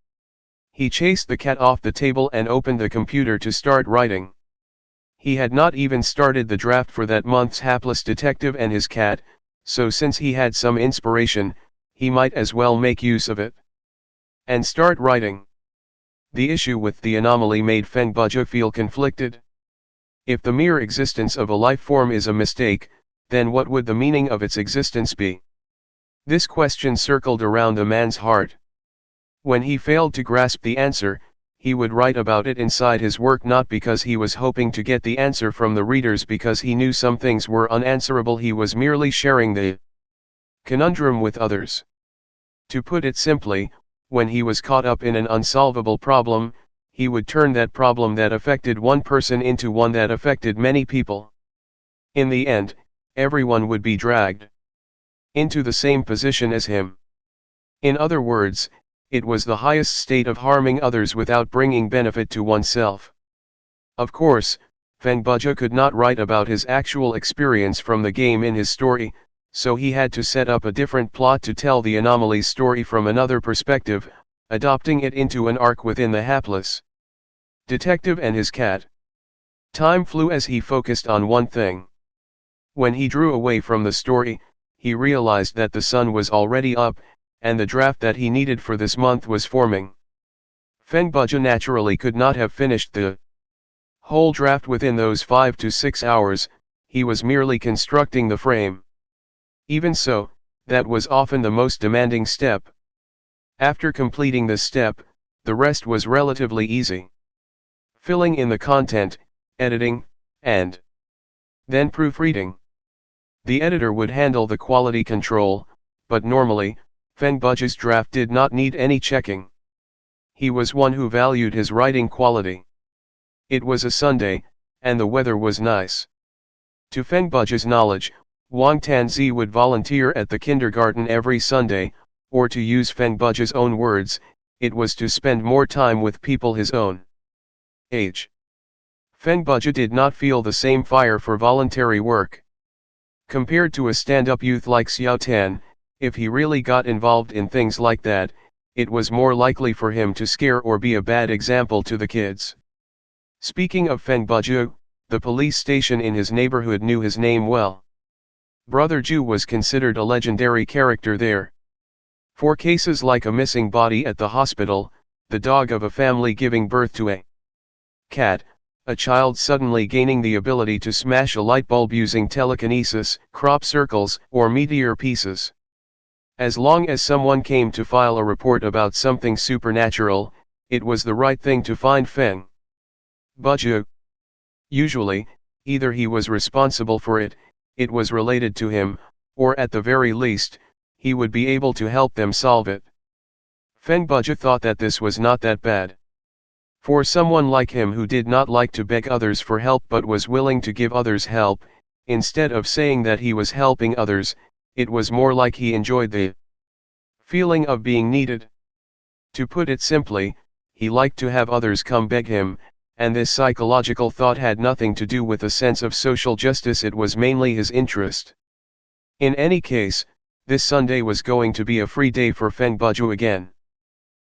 He chased the cat off the table and opened the computer to start writing. He had not even started the draft for that month's Hapless Detective and his cat, so since he had some inspiration, he might as well make use of it and start writing. The issue with the anomaly made Feng Bujue feel conflicted. If the mere existence of a life form is a mistake, then what would the meaning of its existence be? This question circled around the man's heart. When he failed to grasp the answer, he would write about it inside his work, not because he was hoping to get the answer from the readers, because he knew some things were unanswerable. He was merely sharing the conundrum with others. To put it simply, when he was caught up in an unsolvable problem, he would turn that problem that affected one person into one that affected many people. In the end, everyone would be dragged into the same position as him. In other words, it was the highest state of harming others without bringing benefit to oneself. Of course, Feng Bujue could not write about his actual experience from the game in his story, so he had to set up a different plot to tell the anomaly's story from another perspective, adopting it into an arc within the Hapless Detective and his cat. Time flew as he focused on one thing. When he drew away from the story, he realized that the sun was already up, and the draft that he needed for this month was forming. Feng Bujue naturally could not have finished the whole draft within those 5 to 6 hours, he was merely constructing the frame. Even so, that was often the most demanding step. After completing this step, the rest was relatively easy. Filling in the content, editing, and then proofreading. The editor would handle the quality control, but normally, Feng Bujue's draft did not need any checking. He was one who valued his writing quality. It was a Sunday, and the weather was nice. To Feng Bujue's knowledge, Wang Tanzi would volunteer at the kindergarten every Sunday, or to use Feng Bujue's own words, it was to spend more time with people his own age. Feng Bujue did not feel the same fire for voluntary work. Compared to a stand-up youth like Xiao Tan, if he really got involved in things like that, it was more likely for him to scare or be a bad example to the kids. Speaking of Feng Bujue, the police station in his neighborhood knew his name well. Brother Ju was considered a legendary character there. For cases like a missing body at the hospital, the dog of a family giving birth to a cat, a child suddenly gaining the ability to smash a light bulb using telekinesis, crop circles, or meteor pieces. As long as someone came to file a report about something supernatural, it was the right thing to find Feng Bujue. Usually, either he was responsible for it, it was related to him, or at the very least, he would be able to help them solve it. Feng Bujue thought that this was not that bad. For someone like him who did not like to beg others for help but was willing to give others help, instead of saying that he was helping others, it was more like he enjoyed the feeling of being needed. To put it simply, he liked to have others come beg him, and this psychological thought had nothing to do with a sense of social justice, it was mainly his interest. In any case, this Sunday was going to be a free day for Feng Bujue again.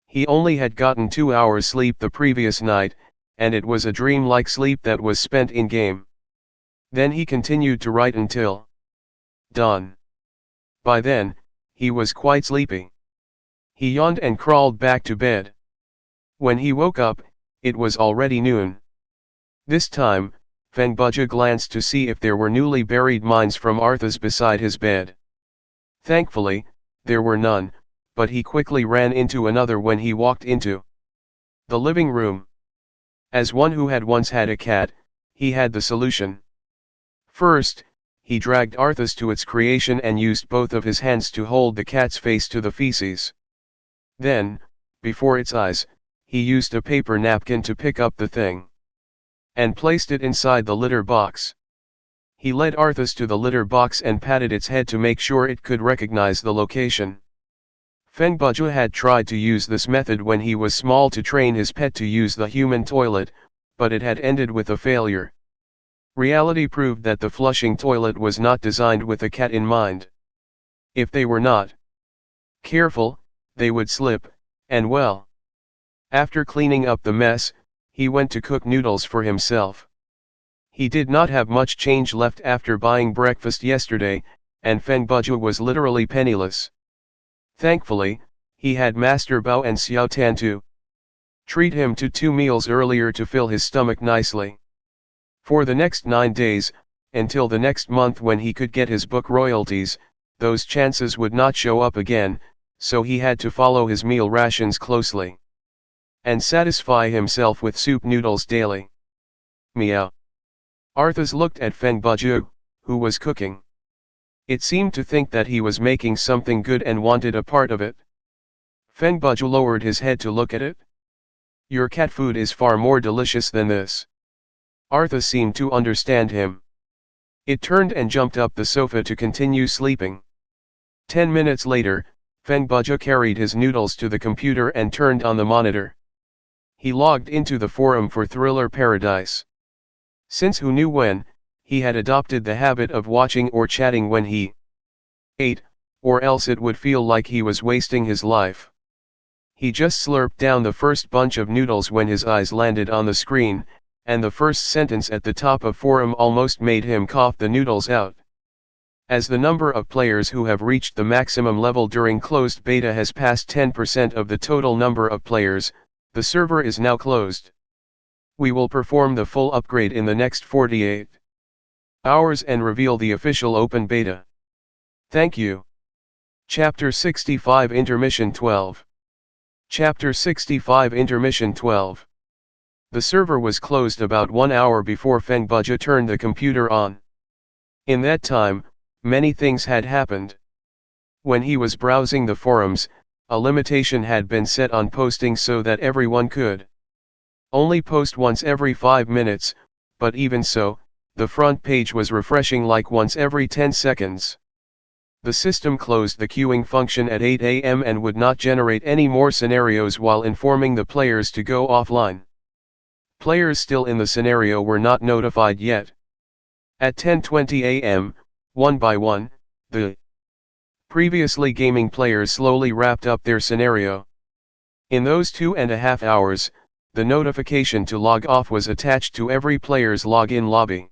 He only had gotten 2 hours sleep the previous night, and it was a dream-like sleep that was spent in-game. Then he continued to write until dawn. By then, he was quite sleepy. He yawned and crawled back to bed. When he woke up, it was already noon. This time, Feng Bujue glanced to see if there were newly buried mines from Arthas beside his bed. Thankfully, there were none, but he quickly ran into another when he walked into the living room. As one who had once had a cat, he had the solution. First, he dragged Arthas to its creation and used both of his hands to hold the cat's face to the feces. Then, before its eyes, he used a paper napkin to pick up the thing and placed it inside the litter box. He led Arthas to the litter box and patted its head to make sure it could recognize the location. Feng Bujue had tried to use this method when he was small to train his pet to use the human toilet, but it had ended with a failure. Reality proved that the flushing toilet was not designed with a cat in mind. If they were not careful, they would slip, and well. After cleaning up the mess, he went to cook noodles for himself. He did not have much change left after buying breakfast yesterday, and Feng Bujue was literally penniless. Thankfully, he had Master Bao and Xiao Tan to treat him to 2 meals earlier to fill his stomach nicely. For the next 9 days, until the next month when he could get his book royalties, those chances would not show up again, so he had to follow his meal rations closely and satisfy himself with soup noodles daily. Meow. Arthas looked at Feng Bujue, who was cooking. It seemed to think that he was making something good and wanted a part of it. Feng Bujue lowered his head to look at it. Your cat food is far more delicious than this. Arthas seemed to understand him. It turned and jumped up the sofa to continue sleeping. 10 minutes later, Feng Bujue carried his noodles to the computer and turned on the monitor. He logged into the forum for Thriller Paradise. Since who knew when, he had adopted the habit of watching or chatting when he ate, or else it would feel like he was wasting his life. He just slurped down the first bunch of noodles when his eyes landed on the screen, and the first sentence at the top of forum almost made him cough the noodles out. As the number of players who have reached the maximum level during closed beta has passed 10% of the total number of players, the server is now closed. We will perform the full upgrade in the next 48 hours and reveal the official open beta. Thank you. Chapter 65 Intermission 12. Chapter 65 Intermission 12. The server was closed about 1 hour before Feng Bujue turned the computer on. In that time, many things had happened. When he was browsing the forums, a limitation had been set on posting so that everyone could only post once every 5 minutes, but even so, the front page was refreshing like once every 10 seconds. The system closed the queuing function at 8 AM and would not generate any more scenarios while informing the players to go offline. Players still in the scenario were not notified yet. At 10:20 AM, one by one, the previously gaming players slowly wrapped up their scenario. In those 2.5 hours, the notification to log off was attached to every player's login lobby.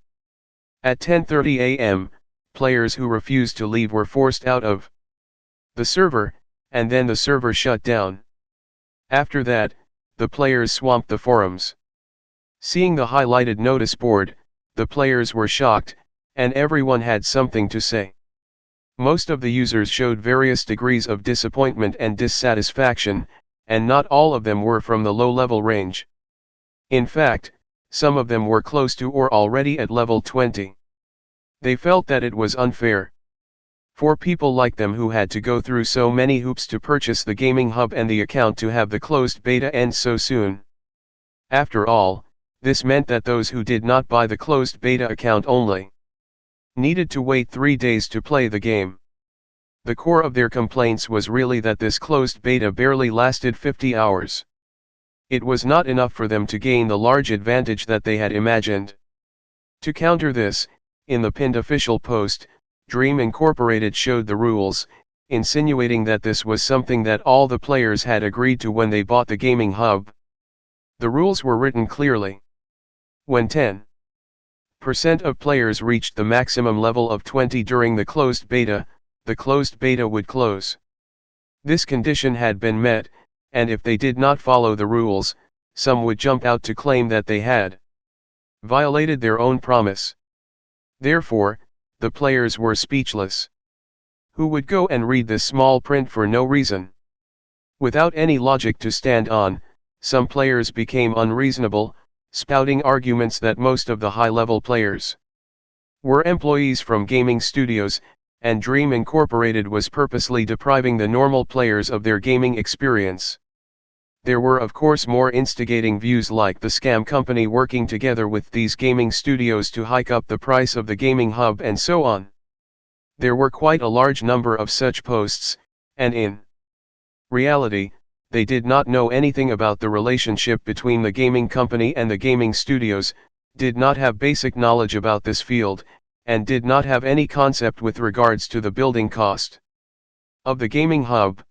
At 10:30 AM, players who refused to leave were forced out of the server, and then the server shut down. After that, the players swamped the forums. Seeing the highlighted notice board, the players were shocked, and everyone had something to say. Most of the users showed various degrees of disappointment and dissatisfaction, and not all of them were from the low-level range. In fact, some of them were close to or already at level 20. They felt that it was unfair for people like them who had to go through so many hoops to purchase the gaming hub and the account to have the closed beta end so soon. After all, this meant that those who did not buy the closed beta account only needed to wait 3 days to play the game. The core of their complaints was really that this closed beta barely lasted 50 hours. It was not enough for them to gain the large advantage that they had imagined. To counter this, in the pinned official post, Dream Incorporated showed the rules, insinuating that this was something that all the players had agreed to when they bought the gaming hub. The rules were written clearly. When 10% of players reached the maximum level of 20 during the closed beta, the closed beta would close. This condition had been met, and if they did not follow the rules, some would jump out to claim that they had violated their own promise. Therefore, the players were speechless. Who would go and read this small print for no reason? Without any logic to stand on, some players became unreasonable, spouting arguments that most of the high-level players were employees from gaming studios, and Dream Incorporated was purposely depriving the normal players of their gaming experience. There were of course more instigating views like the scam company working together with these gaming studios to hike up the price of the gaming hub and so on. There were quite a large number of such posts, and in reality, they did not know anything about the relationship between the gaming company and the gaming studios, did not have basic knowledge about this field, and did not have any concept with regards to the building cost of the gaming hub.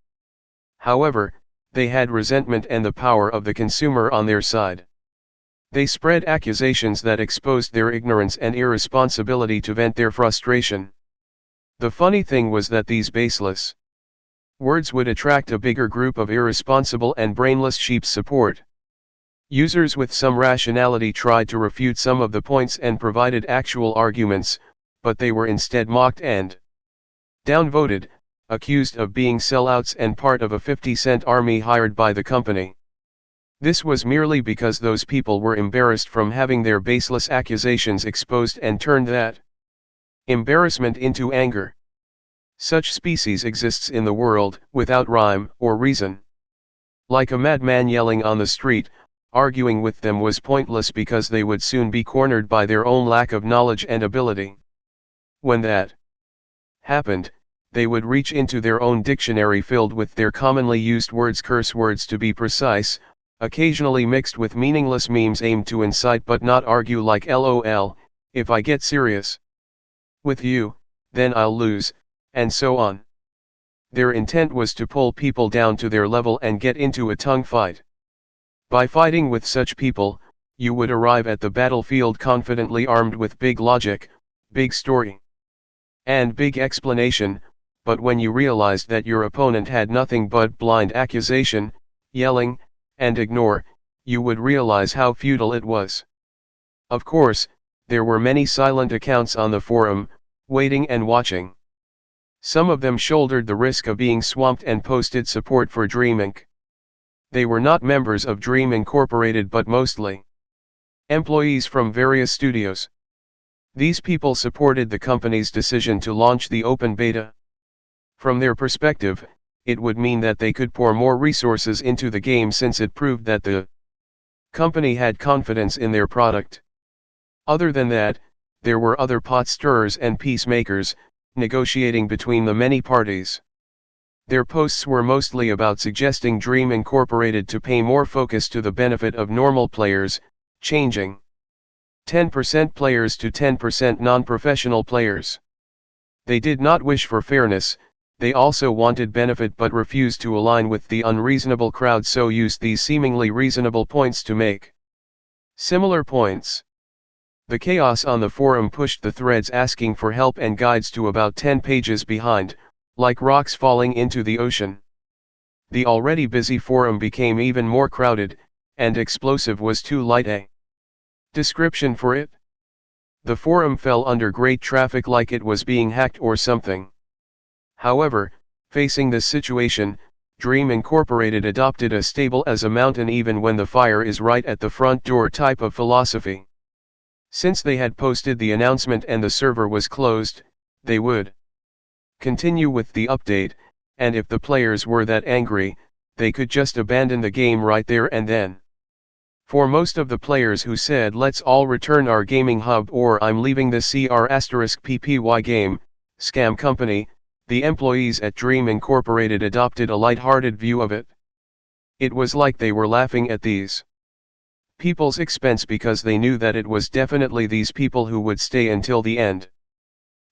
However, they had resentment and the power of the consumer on their side. They spread accusations that exposed their ignorance and irresponsibility to vent their frustration. The funny thing was that these baseless words would attract a bigger group of irresponsible and brainless sheep's support. Users with some rationality tried to refute some of the points and provided actual arguments, but they were instead mocked and downvoted, accused of being sellouts and part of a 50-cent army hired by the company. This was merely because those people were embarrassed from having their baseless accusations exposed and turned that embarrassment into anger. Such species exists in the world, without rhyme or reason. Like a madman yelling on the street, arguing with them was pointless because they would soon be cornered by their own lack of knowledge and ability. When that happened, they would reach into their own dictionary filled with their commonly used words, curse words to be precise, occasionally mixed with meaningless memes aimed to incite but not argue, like LOL, if I get serious with you, then I'll lose, and so on. Their intent was to pull people down to their level and get into a tongue fight. By fighting with such people, you would arrive at the battlefield confidently armed with big logic, big story, and big explanation, but when you realized that your opponent had nothing but blind accusation, yelling, and ignore, you would realize how futile it was. Of course, there were many silent accounts on the forum, waiting and watching. Some of them shouldered the risk of being swamped and posted support for Dream Inc. They were not members of Dream Incorporated but mostly employees from various studios. These people supported the company's decision to launch the open beta. From their perspective, it would mean that they could pour more resources into the game since it proved that the company had confidence in their product. Other than that, there were other pot stirrers and peacemakers, negotiating between the many parties. Their posts were mostly about suggesting Dream Incorporated to pay more focus to the benefit of normal players, changing 10% players to 10% non-professional players. They did not wish for fairness, they also wanted benefit but refused to align with the unreasonable crowd, so used these seemingly reasonable points to make similar points. The chaos on the forum pushed the threads asking for help and guides to about 10 pages behind, like rocks falling into the ocean. The already busy forum became even more crowded, and explosive was too light a description for it. The forum fell under great traffic like it was being hacked or something. However, facing this situation, Dream Incorporated adopted a stable as a mountain even when the fire is right at the front door type of philosophy. Since they had posted the announcement and the server was closed, they would continue with the update, and if the players were that angry, they could just abandon the game right there and then. For most of the players who said let's all return our gaming hub or I'm leaving the CR*PPY game, scam company, the employees at Dream Incorporated adopted a light-hearted view of it. It was like they were laughing at these people's expense because they knew that it was definitely these people who would stay until the end.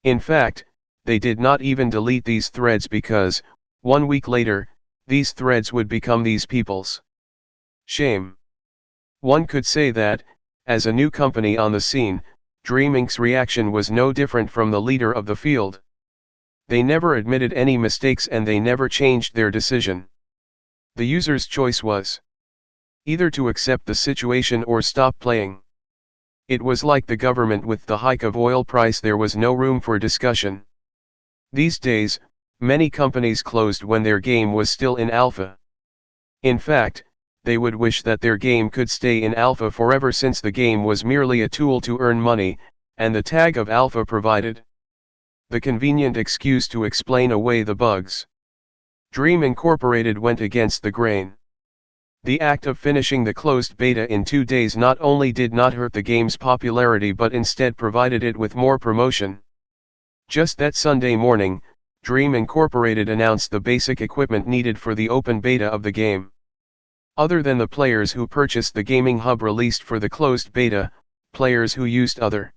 In fact, they did not even delete these threads because, 1 week later, these threads would become these people's shame. One could say that, as a new company on the scene, Dream Inc.'s reaction was no different from the leader of the field. They never admitted any mistakes and they never changed their decision. The user's choice was either to accept the situation or stop playing. It was like the government with the hike of oil price, there was no room for discussion. These days, many companies closed when their game was still in alpha. In fact, they would wish that their game could stay in alpha forever since the game was merely a tool to earn money, and the tag of alpha provided the convenient excuse to explain away the bugs. Dream Incorporated went against the grain. The act of finishing the closed beta in 2 days not only did not hurt the game's popularity but instead provided it with more promotion. Just that Sunday morning, Dream Incorporated announced the basic equipment needed for the open beta of the game. Other than the players who purchased the gaming hub released for the closed beta, players who used other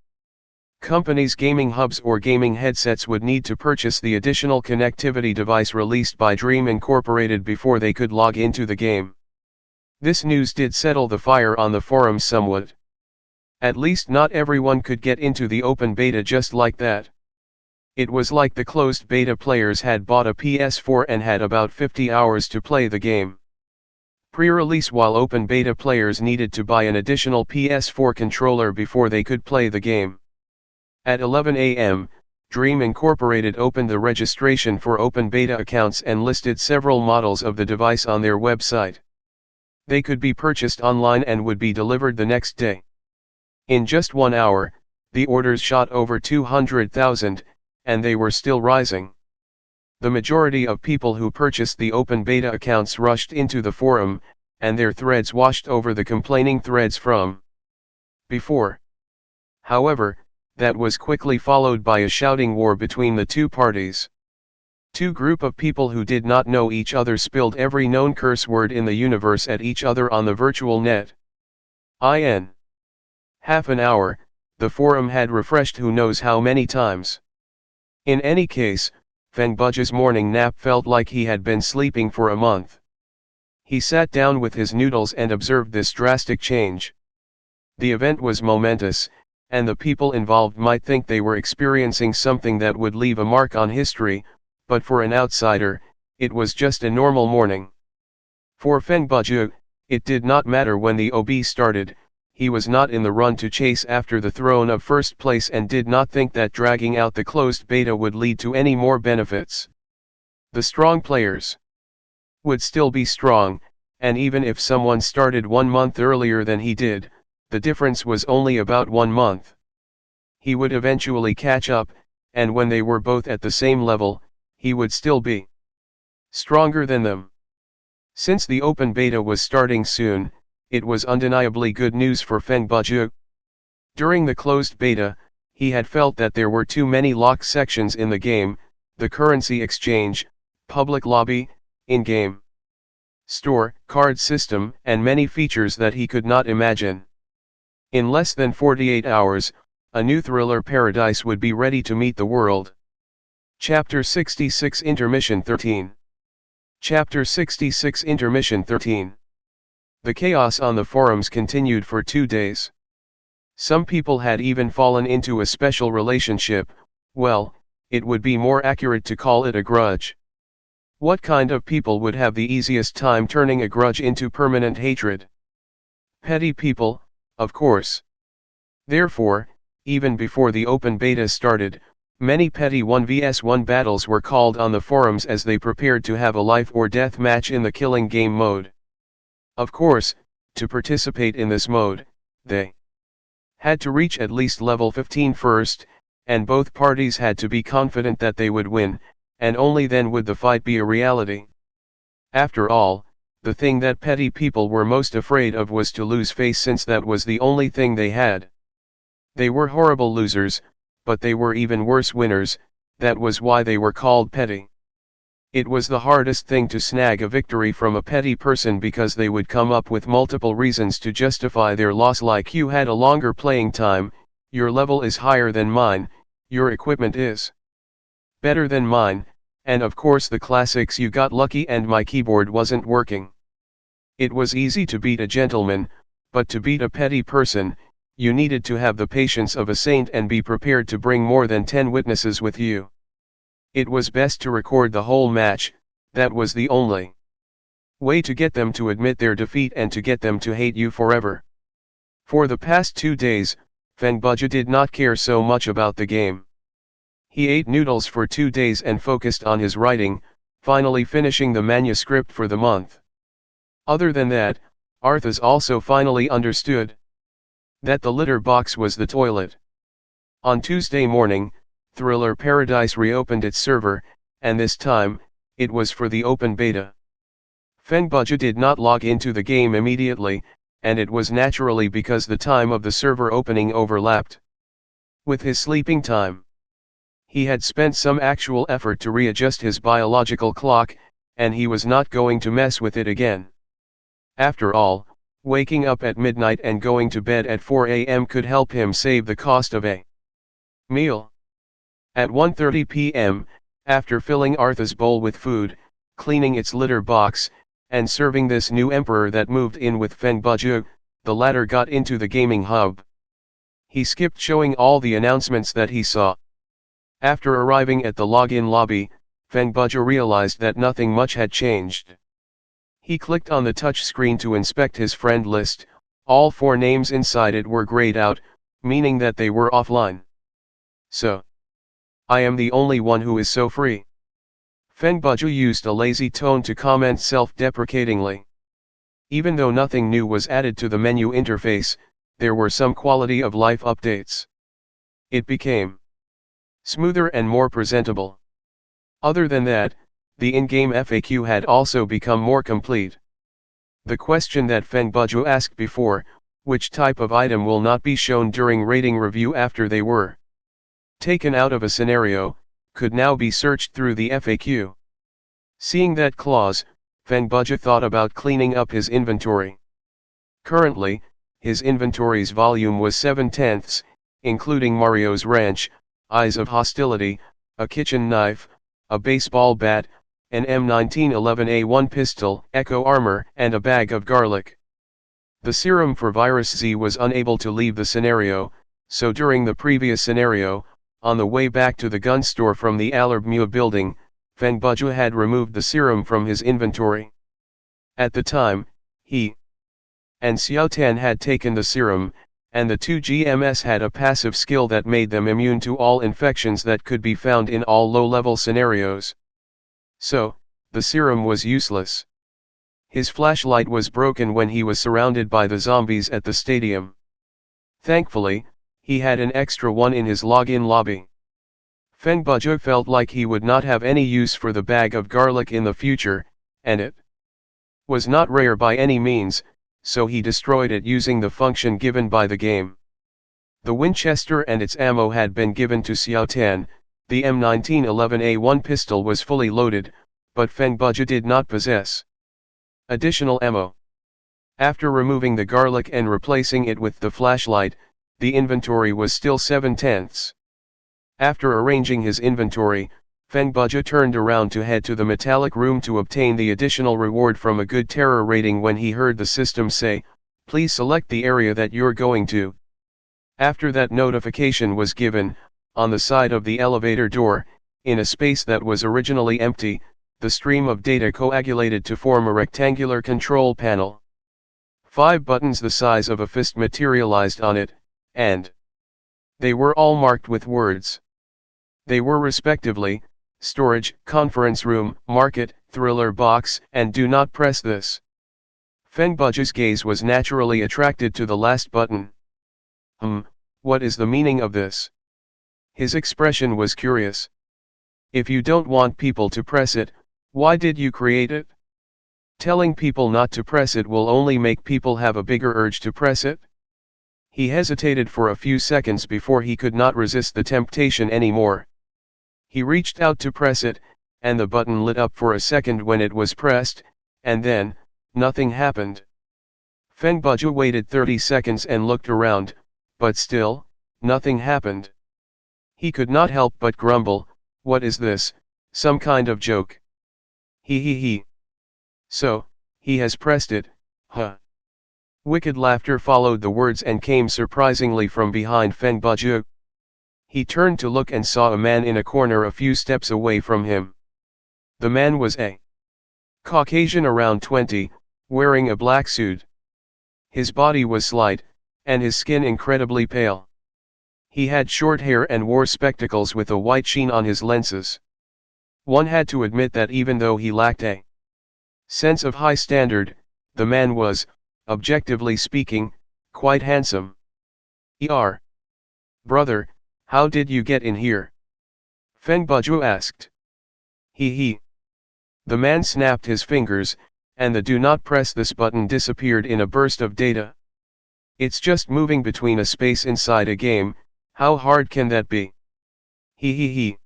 companies' gaming hubs or gaming headsets would need to purchase the additional connectivity device released by Dream Incorporated before they could log into the game. This news did settle the fire on the forums somewhat. At least not everyone could get into the open beta just like that. It was like the closed beta players had bought a PS4 and had about 50 hours to play the game pre-release, while open beta players needed to buy an additional PS4 controller before they could play the game. At 11 a.m., Dream Incorporated opened the registration for open beta accounts and listed several models of the device on their website. They could be purchased online and would be delivered the next day. In just 1 hour, the orders shot over 200,000, and they were still rising. The majority of people who purchased the open beta accounts rushed into the forum, and their threads washed over the complaining threads from before. However, that was quickly followed by a shouting war between the two parties. Two group of people who did not know each other spilled every known curse word in the universe at each other on the virtual net. In half an hour, the forum had refreshed who knows how many times. In any case, Feng Bujue's morning nap felt like he had been sleeping for a month. He sat down with his noodles and observed this drastic change. The event was momentous, and the people involved might think they were experiencing something that would leave a mark on history, but for an outsider, it was just a normal morning. For Feng Bujue, It did not matter when the OB started, he was not in the run to chase after the throne of first place and did not think that dragging out the closed beta would lead to any more benefits. The strong players would still be strong, and even if someone started 1 month earlier than he did, the difference was only about 1 month. He would eventually catch up, and when they were both at the same level, he would still be stronger than them. Since the open beta was starting soon, it was undeniably good news for Feng Bujue. During the closed beta, he had felt that there were too many locked sections in the game: the currency exchange, public lobby, in-game store, card system, and many features that he could not imagine. In less than 48 hours, a new thriller paradise would be ready to meet the world. Chapter 66 Intermission 13. Chapter 66 Intermission 13. The chaos on the forums continued for 2 days. Some people had even fallen into a special relationship. Well, it would be more accurate to call it a grudge. What kind of people would have the easiest time turning a grudge into permanent hatred? Petty people, of course. Therefore, even before the open beta started, many petty 1vs1 battles were called on the forums as they prepared to have a life or death match in the killing game mode. Of course, to participate in this mode, they had to reach at least level 15 first, and both parties had to be confident that they would win, and only then would the fight be a reality. After all, the thing that petty people were most afraid of was to lose face, since that was the only thing they had. They were horrible losers, but they were even worse winners. That was why they were called petty. It was the hardest thing to snag a victory from a petty person, because they would come up with multiple reasons to justify their loss, like you had a longer playing time, your level is higher than mine, your equipment is better than mine, and of course the classics, you got lucky and my keyboard wasn't working. It was easy to beat a gentleman, but to beat a petty person, you needed to have the patience of a saint and be prepared to bring more than 10 witnesses with you. It was best to record the whole match. That was the only way to get them to admit their defeat and to get them to hate you forever. For the past 2 days, Feng Bujue did not care so much about the game. He ate noodles for 2 days and focused on his writing, finally finishing the manuscript for the month. Other than that, Arthas also finally understood that the litter box was the toilet. On Tuesday morning, Thriller Paradise reopened its server, and this time, it was for the open beta. Feng Bujue did not log into the game immediately, and it was naturally because the time of the server opening overlapped with his sleeping time. He had spent some actual effort to readjust his biological clock, and he was not going to mess with it again. After all, waking up at midnight and going to bed at 4 a.m. could help him save the cost of a meal. At 1:30 p.m., after filling Arthas' bowl with food, cleaning its litter box, and serving this new emperor that moved in with Feng Bujue, the latter got into the gaming hub. He skipped showing all the announcements that he saw. After arriving at the login lobby, Feng Bujue realized that nothing much had changed. He clicked on the touch screen to inspect his friend list. All 4 names inside it were grayed out, meaning that they were offline. So, I am the only one who is so free. Feng Bujue used a lazy tone to comment self-deprecatingly. Even though nothing new was added to the menu interface, there were some quality of life updates. It became smoother and more presentable. Other than that, the in-game FAQ had also become more complete. The question that Feng Bujue asked before, which type of item will not be shown during rating review after they were taken out of a scenario, could now be searched through the FAQ. Seeing that clause, Feng Bujue thought about cleaning up his inventory. Currently, his inventory's volume was 7/10, including Mario's wrench, Eyes of Hostility, a kitchen knife, a baseball bat, an M1911A1 pistol, Echo armor, and a bag of garlic. The serum for Virus Z was unable to leave the scenario, so during the previous scenario, on the way back to the gun store from the Alarmue building, Feng Bujue had removed the serum from his inventory. At the time, he and Xiao Tan had taken the serum, and the two GMS had a passive skill that made them immune to all infections that could be found in all low-level scenarios. So, the serum was useless. His flashlight was broken when he was surrounded by the zombies at the stadium. Thankfully, he had an extra one in his login lobby. Feng Bujue felt like he would not have any use for the bag of garlic in the future, and it was not rare by any means, so he destroyed it using the function given by the game. The Winchester and its ammo had been given to Xiao Tan. The M1911A1 pistol was fully loaded, but Feng Bujue did not possess additional ammo. After removing the garlic and replacing it with the flashlight, the inventory was still 7/10. After arranging his inventory, Feng Bujue turned around to head to the metallic room to obtain the additional reward from a good terror rating when he heard the system say, "Please select the area that you're going to." After that notification was given, on the side of the elevator door, in a space that was originally empty, the stream of data coagulated to form a rectangular control panel. 5 buttons the size of a fist materialized on it, and they were all marked with words. They were respectively, storage, conference room, market, thriller box, and do not press this. Feng Bujue's gaze was naturally attracted to the last button. What is the meaning of this? His expression was curious. If you don't want people to press it, why did you create it? Telling people not to press it will only make people have a bigger urge to press it. He hesitated for a few seconds before he could not resist the temptation anymore. He reached out to press it, and the button lit up for a second when it was pressed, and then, nothing happened. Feng Bujue waited 30 seconds and looked around, but still, nothing happened. He could not help but grumble, "What is this, some kind of joke? He. So, he has pressed it, huh?" Wicked laughter followed the words and came surprisingly from behind Feng Bujue. He turned to look and saw a man in a corner a few steps away from him. The man was a Caucasian around 20, wearing a black suit. His body was slight, and his skin incredibly pale. He had short hair and wore spectacles with a white sheen on his lenses. One had to admit that even though he lacked a sense of high standard, the man was, objectively speaking, quite handsome. Brother, how did you get in here?" Feng Bujue asked. He. The man snapped his fingers, and the "do not press this" button disappeared in a burst of data. "It's just moving between a space inside a game, how hard can that be?" He.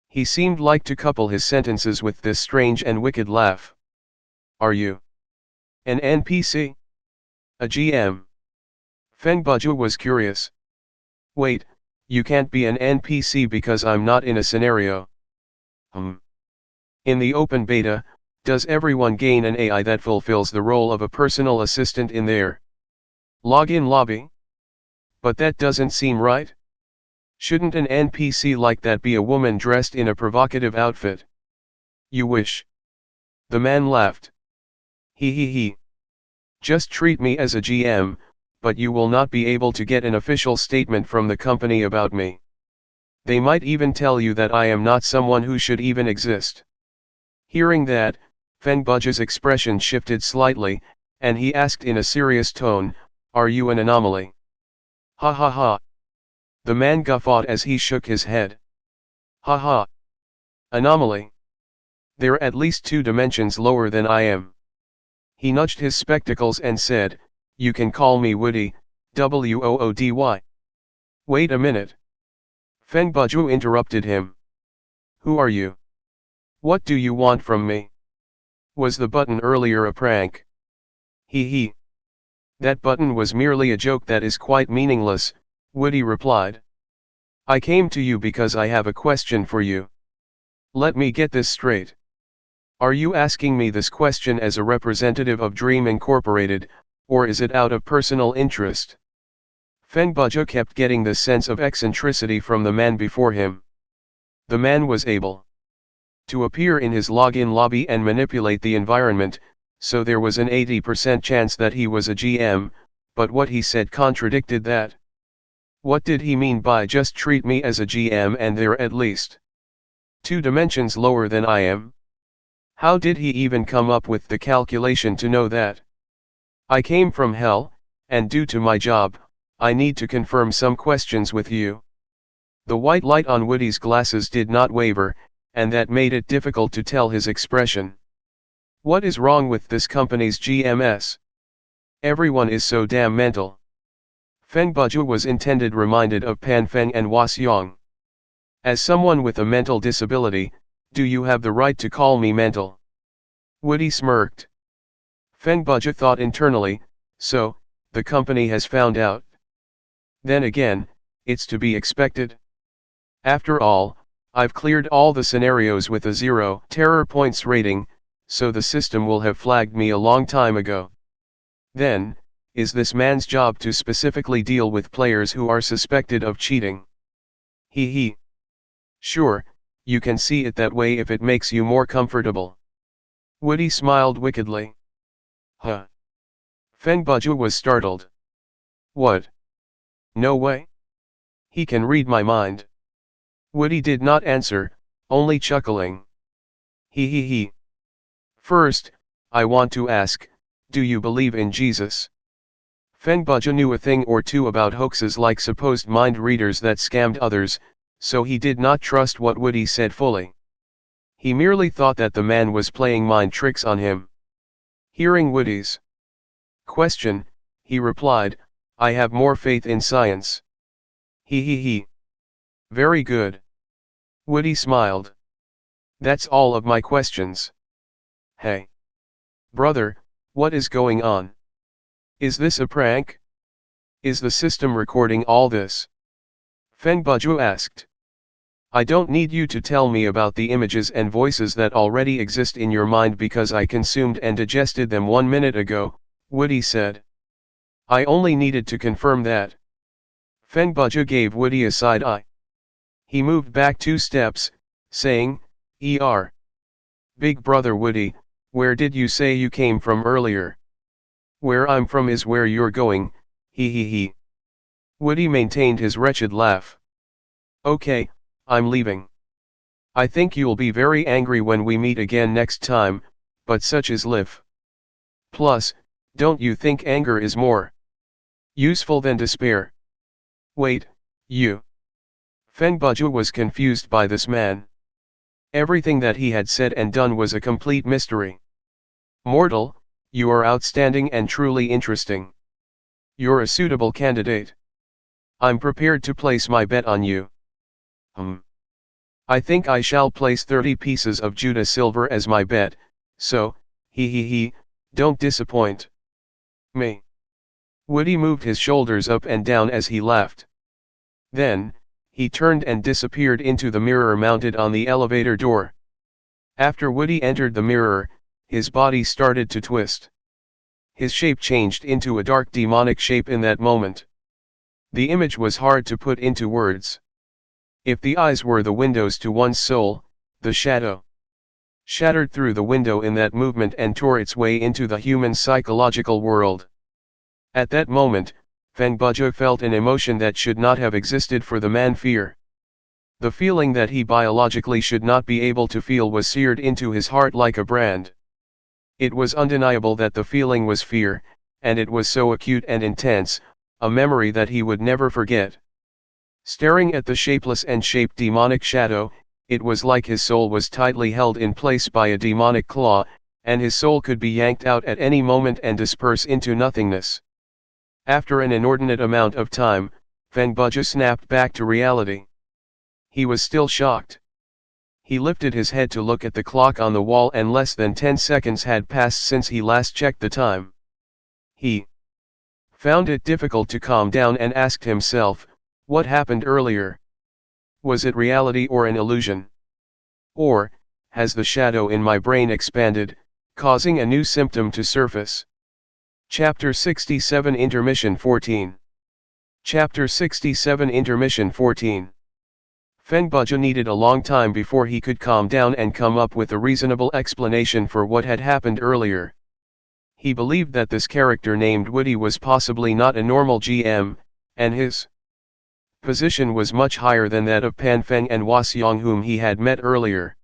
He seemed like to couple his sentences with this strange and wicked laugh. "Are you an NPC? A GM?" Feng Bujue was curious. "Wait, you can't be an NPC because I'm not in a scenario." In the open beta, does everyone gain an AI that fulfills the role of a personal assistant in their login lobby? But that doesn't seem right. Shouldn't an NPC like that be a woman dressed in a provocative outfit? "You wish." The man laughed. He. Just treat me as a GM, but you will not be able to get an official statement from the company about me. They might even tell you that I am not someone who should even exist." Hearing that, Feng Bujue's expression shifted slightly, and he asked in a serious tone, "Are you an anomaly?" "Ha ha ha." The man guffawed as he shook his head. "Ha ha. Anomaly? They're at least 2 dimensions lower than I am." He nudged his spectacles and said, "You can call me Woody, Woody. "Wait a minute." Feng Bujue interrupted him. "Who are you? What do you want from me? Was the button earlier a prank?" He. "That button was merely a joke that is quite meaningless," Woody replied. "I came to you because I have a question for you. Let me get this straight. Are you asking me this question as a representative of Dream Incorporated, or is it out of personal interest?" Feng Bujue kept getting this sense of eccentricity from the man before him. The man was able to appear in his login lobby and manipulate the environment, so there was an 80% chance that he was a GM, but what he said contradicted that. What did he mean by just treat me as a GM and they're at least 2 dimensions lower than I am? How did he even come up with the calculation to know that? I came from hell, and due to my job, I need to confirm some questions with you. The white light on Woody's glasses did not waver, and that made it difficult to tell his expression. What is wrong with this company's GMS? Everyone is so damn mental. Feng Bujue was intended reminded of Pan Feng and Was Yang. As someone with a mental disability, do you have the right to call me mental? Woody smirked. Feng Bujue thought internally, so, the company has found out. Then again, it's to be expected. After all, I've cleared all the scenarios with a 0 terror points rating, so the system will have flagged me a long time ago. Then, is this man's job to specifically deal with players who are suspected of cheating? He. Sure, you can see it that way if it makes you more comfortable. Woody smiled wickedly. Huh. Feng Bujue was startled. What? No way. He can read my mind. Woody did not answer, only chuckling. He. First, I want to ask, do you believe in Jesus? Feng Bujue knew a thing or two about hoaxes like supposed mind readers that scammed others, so he did not trust what Woody said fully. He merely thought that the man was playing mind tricks on him. Hearing Woody's question, he replied, I have more faith in science. He. Very good. Woody smiled. That's all of my questions. Hey. Brother, what is going on? Is this a prank? Is the system recording all this? Feng Bujue asked. I don't need you to tell me about the images and voices that already exist in your mind because I consumed and digested them 1 minute ago, Woody said. I only needed to confirm that. Feng Bujue gave Woody a side eye. He moved back 2 steps, saying, Big brother Woody, where did you say you came from earlier? Where I'm from is where you're going, he. Woody maintained his wretched laugh. Okay, I'm leaving. I think you'll be very angry when we meet again next time, but such is life. Plus, don't you think anger is more useful than despair? Wait, you. Feng Bujue was confused by this man. Everything that he had said and done was a complete mystery. Mortal, you are outstanding and truly interesting. You're a suitable candidate. I'm prepared to place my bet on you. I think I shall place 30 pieces of Judah silver as my bet, so, he, don't disappoint me. Woody moved his shoulders up and down as he laughed. Then, he turned and disappeared into the mirror mounted on the elevator door. After Woody entered the mirror, his body started to twist. His shape changed into a dark demonic shape in that moment. The image was hard to put into words. If the eyes were the windows to one's soul, the shadow shattered through the window in that movement and tore its way into the human psychological world. At that moment, Feng Bujue felt an emotion that should not have existed for the man: fear. The feeling that he biologically should not be able to feel was seared into his heart like a brand. It was undeniable that the feeling was fear, and it was so acute and intense, a memory that he would never forget. Staring at the shapeless and shaped demonic shadow, it was like his soul was tightly held in place by a demonic claw, and his soul could be yanked out at any moment and disperse into nothingness. After an inordinate amount of time, Feng Bujue snapped back to reality. He was still shocked. He lifted his head to look at the clock on the wall, and less than 10 seconds had passed since he last checked the time. He found it difficult to calm down and asked himself, what happened earlier? Was it reality or an illusion? Or, has the shadow in my brain expanded, causing a new symptom to surface? Chapter 67 Intermission 14. Chapter 67 Intermission 14. Feng Bujue needed a long time before he could calm down and come up with a reasonable explanation for what had happened earlier. He believed that this character named Woody was possibly not a normal GM, and his position was much higher than that of Pan Feng and Wasyong whom he had met earlier.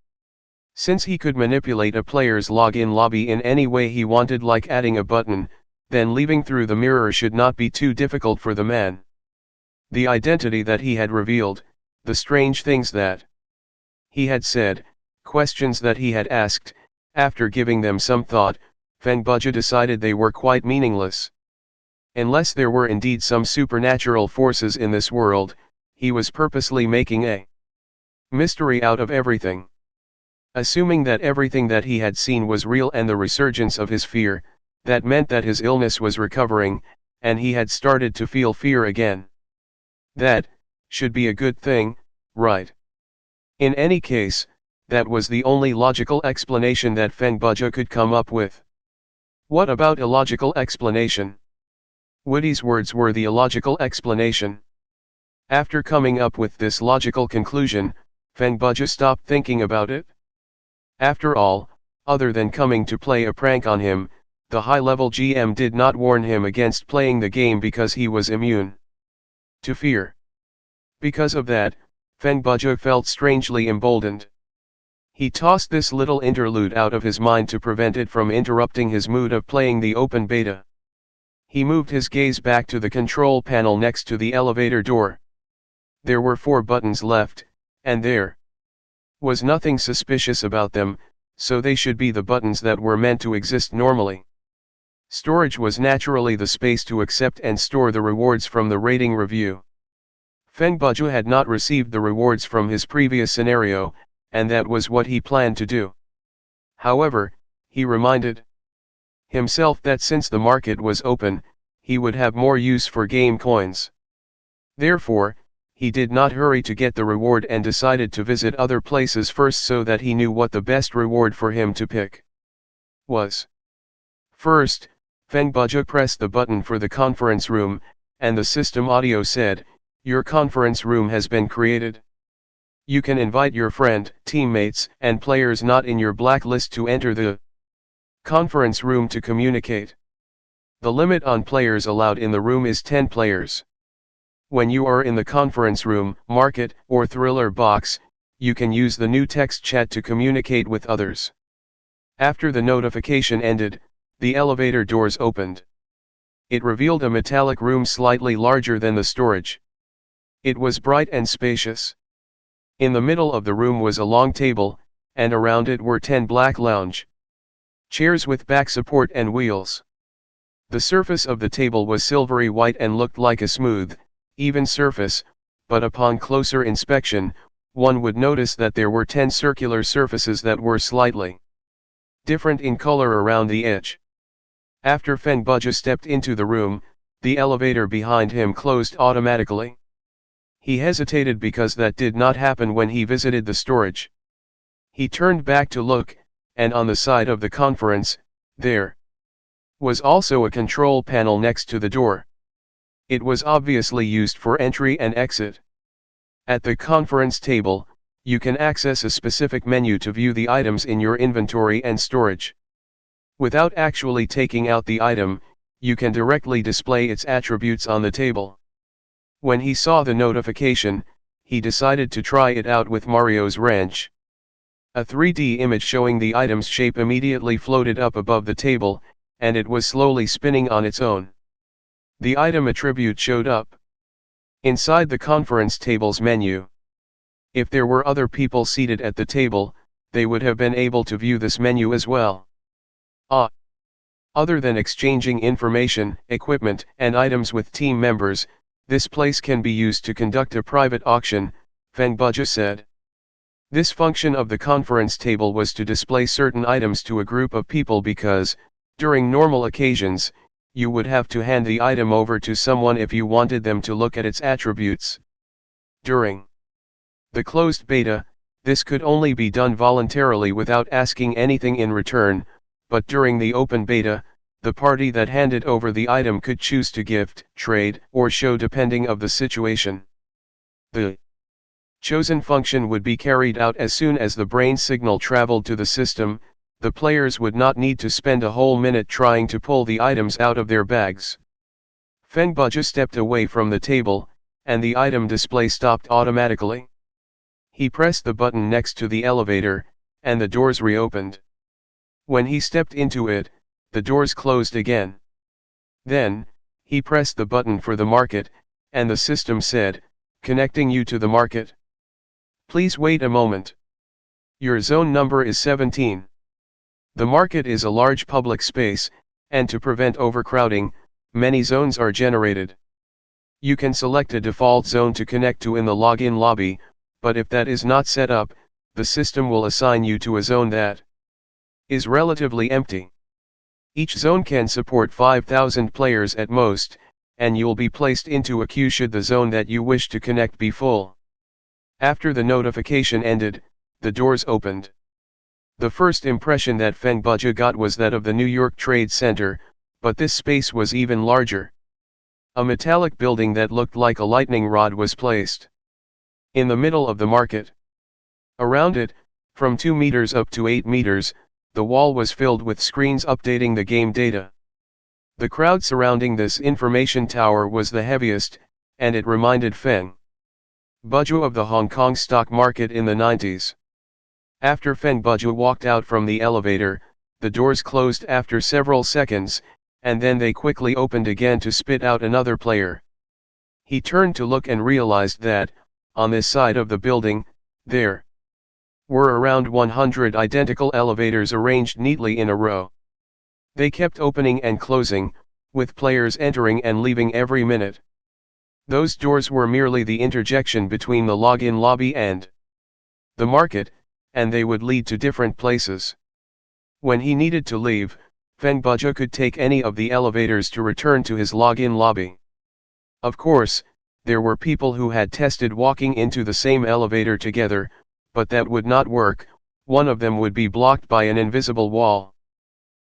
Since he could manipulate a player's login lobby in any way he wanted, like adding a button, then leaving through the mirror should not be too difficult for the man. The identity that he had revealed, the strange things that he had said, questions that he had asked, after giving them some thought, Feng Bujue decided they were quite meaningless. Unless there were indeed some supernatural forces in this world, he was purposely making a mystery out of everything. Assuming that everything that he had seen was real and the resurgence of his fear, that meant that his illness was recovering, and he had started to feel fear again. That should be a good thing, right? In any case, that was the only logical explanation that Feng Bujue could come up with. What about illogical explanation? Woody's words were the illogical explanation. After coming up with this logical conclusion, Feng Bujue stopped thinking about it. After all, other than coming to play a prank on him, the high-level GM did not warn him against playing the game because he was immune to fear. Because of that, Feng Bujue felt strangely emboldened. He tossed this little interlude out of his mind to prevent it from interrupting his mood of playing the open beta. He moved his gaze back to the control panel next to the elevator door. There were 4 buttons left, and there was nothing suspicious about them, so they should be the buttons that were meant to exist normally. Storage was naturally the space to accept and store the rewards from the rating review. Feng Bujue had not received the rewards from his previous scenario, and that was what he planned to do. However, he reminded himself that since the market was open, he would have more use for game coins. Therefore, he did not hurry to get the reward and decided to visit other places first so that he knew what the best reward for him to pick was. First, Feng Bujue pressed the button for the conference room, and the system audio said, "Your conference room has been created. You can invite your friend, teammates, and players not in your blacklist to enter the conference room to communicate. The limit on players allowed in the room is 10 players. When you are in the conference room, market, or thriller box, you can use the new text chat to communicate with others." After the notification ended, the elevator doors opened. It revealed a metallic room slightly larger than the storage. It was bright and spacious. In the middle of the room was a long table, and around it were 10 black lounge chairs with back support and wheels. The surface of the table was silvery white and looked like a smooth, even surface, but upon closer inspection, one would notice that there were 10 circular surfaces that were slightly different in color around the edge. After Feng Bujue stepped into the room, the elevator behind him closed automatically. He hesitated because that did not happen when he visited the storage. He turned back to look, and on the side of the conference, there was also a control panel next to the door. It was obviously used for entry and exit. At the conference table, you can access a specific menu to view the items in your inventory and storage. Without actually taking out the item, you can directly display its attributes on the table. When he saw the notification, he decided to try it out with Mario's wrench. A 3D image showing the item's shape immediately floated up above the table, and it was slowly spinning on its own. The item attribute showed up inside the conference table's menu. If there were other people seated at the table, they would have been able to view this menu as well. Other than exchanging information, equipment, and items with team members, this place can be used to conduct a private auction, Feng Bujue said. This function of the conference table was to display certain items to a group of people because, during normal occasions, you would have to hand the item over to someone if you wanted them to look at its attributes. During the closed beta, this could only be done voluntarily without asking anything in return, but during the open beta, the party that handed over the item could choose to gift, trade, or show depending of the situation. The chosen function would be carried out as soon as the brain signal traveled to the system, the players would not need to spend a whole minute trying to pull the items out of their bags. Feng Bujue stepped away from the table, and the item display stopped automatically. He pressed the button next to the elevator, and the doors reopened. When he stepped into it, the doors closed again. Then, he pressed the button for the market, and the system said, "Connecting you to the market. Please wait a moment. Your zone number is 17. The market is a large public space, and to prevent overcrowding, many zones are generated. You can select a default zone to connect to in the login lobby, but if that is not set up, the system will assign you to a zone that is relatively empty. Each zone can support 5,000 players at most, and you'll be placed into a queue should the zone that you wish to connect be full." After the notification ended, the doors opened. The first impression that Feng Bujue got was that of the New York Trade Center, but this space was even larger. A metallic building that looked like a lightning rod was placed in the middle of the market. Around it, from 2 meters up to 8 meters, the wall was filled with screens updating the game data. The crowd surrounding this information tower was the heaviest, and it reminded Feng Bujue of the Hong Kong stock market in the 90s. After Feng Bujue walked out from the elevator, the doors closed after several seconds, and then they quickly opened again to spit out another player. He turned to look and realized that, on this side of the building, there were around 100 identical elevators arranged neatly in a row. They kept opening and closing, with players entering and leaving every minute. Those doors were merely the interjection between the login lobby and the market, and they would lead to different places. When he needed to leave, Feng Bujue could take any of the elevators to return to his login lobby. Of course, there were people who had tested walking into the same elevator together, but that would not work. One of them would be blocked by an invisible wall.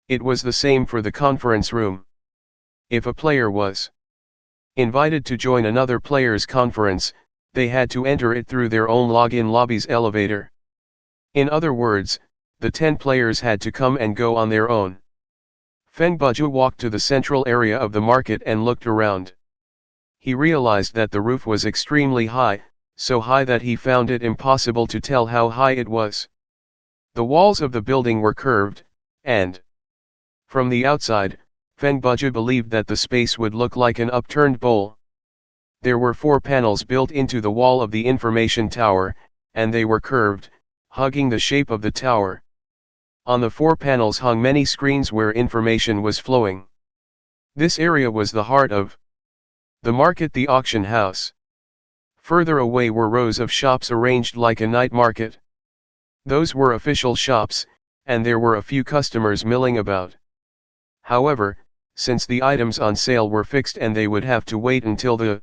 It was the same for the conference room. If a player was invited to join another player's conference, they had to enter it through their own login lobby's elevator. In other words, the 10 players had to come and go on their own. Feng Bujue walked to the central area of the market and looked around. He realized that the roof was extremely high, so high that he found it impossible to tell how high it was. The walls of the building were curved, and from the outside, Feng Bujue believed that the space would look like an upturned bowl. There were 4 panels built into the wall of the information tower, and they were curved, hugging the shape of the tower. On the 4 panels hung many screens where information was flowing. This area was the heart of the market, the auction house. Further away were rows of shops arranged like a night market. Those were official shops, and there were a few customers milling about. However, since the items on sale were fixed and they would have to wait until the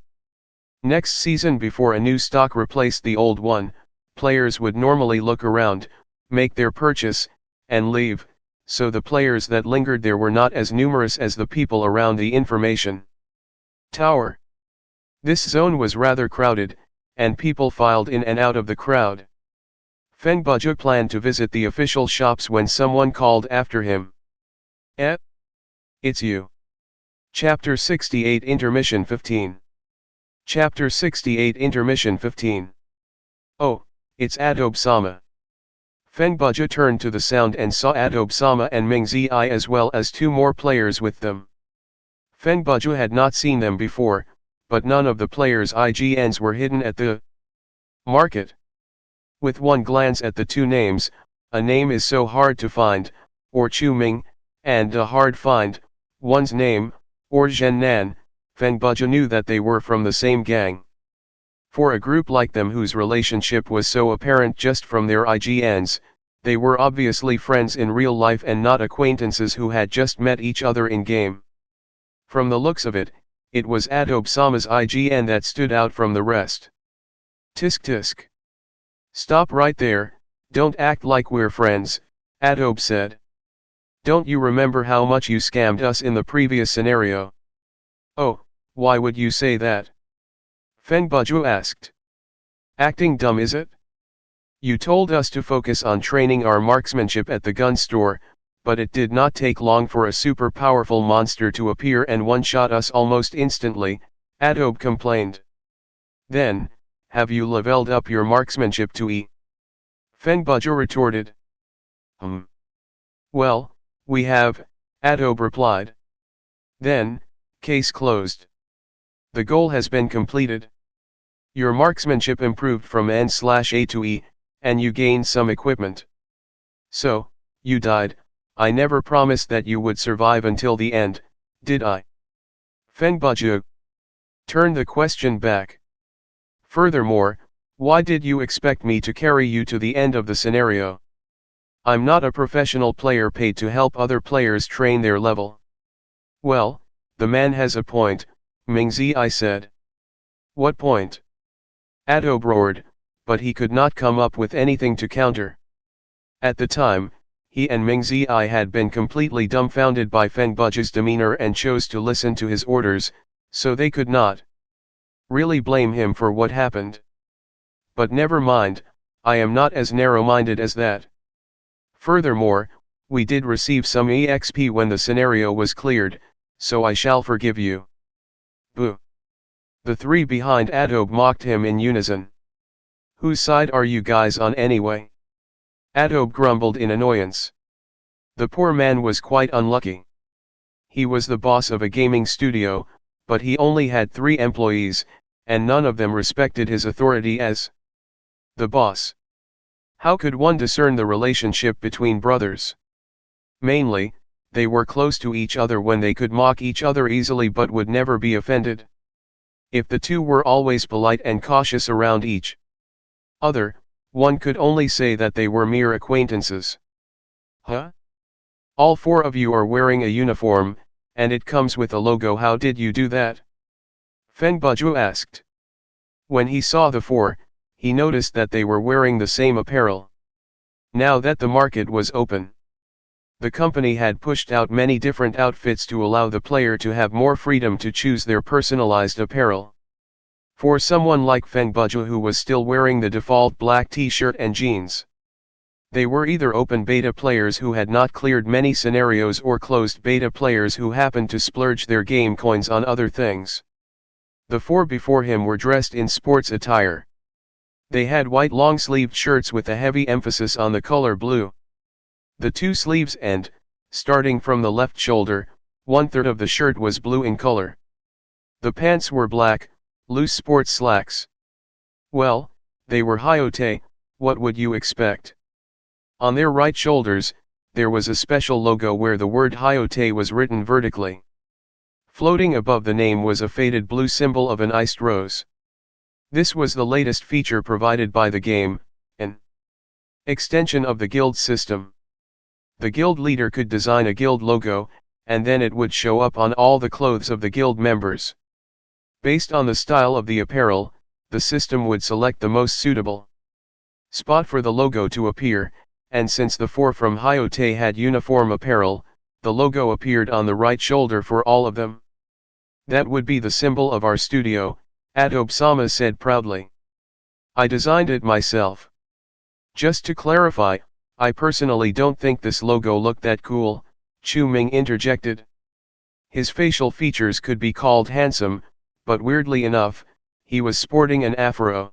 next season before a new stock replaced the old one, players would normally look around, make their purchase, and leave, so the players that lingered there were not as numerous as the people around the information tower. This zone was rather crowded, and people filed in and out of the crowd. Feng Bujue planned to visit the official shops when someone called after him. It's you. Chapter 68 Intermission 15. Chapter 68 Intermission 15. Oh, it's Adobe-sama. Feng Bujue turned to the sound and saw Adobe-sama and Ming Zi as well as 2 more players with them. Feng Bujue had not seen them before, but none of the players' IGNs were hidden at the market. With one glance at the 2 names, a name is so hard to find, or Chu Ming, and a hard find, one's name, or Zhen Nan, Feng Bujue knew that they were from the same gang. For a group like them whose relationship was so apparent just from their IGNs, they were obviously friends in real life and not acquaintances who had just met each other in game. From the looks of it, it was Adobe-sama's IGN that stood out from the rest. Tisk tisk. Stop right there, don't act like we're friends, Adobe said. Don't you remember how much you scammed us in the previous scenario? Oh, why would you say that? Feng Bujue asked. Acting dumb, is it? You told us to focus on training our marksmanship at the gun store, but it did not take long for a super powerful monster to appear and one-shot us almost instantly, Adobe complained. Then, have you leveled up your marksmanship to E? Feng Bujue retorted. Well, we have, Adobe replied. Then, case closed. The goal has been completed. Your marksmanship improved from N/A to E, and you gained some equipment. So, you died. I never promised that you would survive until the end, did I? Feng Bujue turned the question back. Furthermore, why did you expect me to carry you to the end of the scenario? I'm not a professional player paid to help other players train their level. Well, the man has a point, Mingzi said. What point? Adobe roared, but he could not come up with anything to counter. At the time, he and Mingzi had been completely dumbfounded by Feng Bujue's demeanor and chose to listen to his orders, so they could not really blame him for what happened. But never mind, I am not as narrow-minded as that. Furthermore, we did receive some EXP when the scenario was cleared, so I shall forgive you. Boo! The three behind Adobe mocked him in unison. Whose side are you guys on anyway? Adobe grumbled in annoyance. The poor man was quite unlucky. He was the boss of a gaming studio, but he only had 3 employees, and none of them respected his authority as the boss. How could one discern the relationship between brothers? Mainly, they were close to each other when they could mock each other easily but would never be offended. If the two were always polite and cautious around each other, one could only say that they were mere acquaintances. Huh? All 4 of you are wearing a uniform, and it comes with a logo. How did you do that? Feng Bujue asked. When he saw the 4, he noticed that they were wearing the same apparel. Now that the market was open, the company had pushed out many different outfits to allow the player to have more freedom to choose their personalized apparel. For someone like Feng Bujue who was still wearing the default black t-shirt and jeans, they were either open beta players who had not cleared many scenarios or closed beta players who happened to splurge their game coins on other things. The 4 before him were dressed in sports attire. They had white long-sleeved shirts with a heavy emphasis on the color blue. The 2 sleeves and, starting from the left shoulder, 1/3 of the shirt was blue in color. The pants were black, loose sports slacks. Well, they were Hyote, what would you expect? On their right shoulders, there was a special logo where the word Hyote was written vertically. Floating above the name was a faded blue symbol of an iced rose. This was the latest feature provided by the game, an extension of the guild system. The guild leader could design a guild logo, and then it would show up on all the clothes of the guild members. Based on the style of the apparel, the system would select the most suitable spot for the logo to appear, and since the 4 from Hyote had uniform apparel, the logo appeared on the right shoulder for all of them. That would be the symbol of our studio, Adobe-sama said proudly. I designed it myself. Just to clarify, I personally don't think this logo looked that cool, Chu Ming interjected. His facial features could be called handsome, but weirdly enough, he was sporting an afro.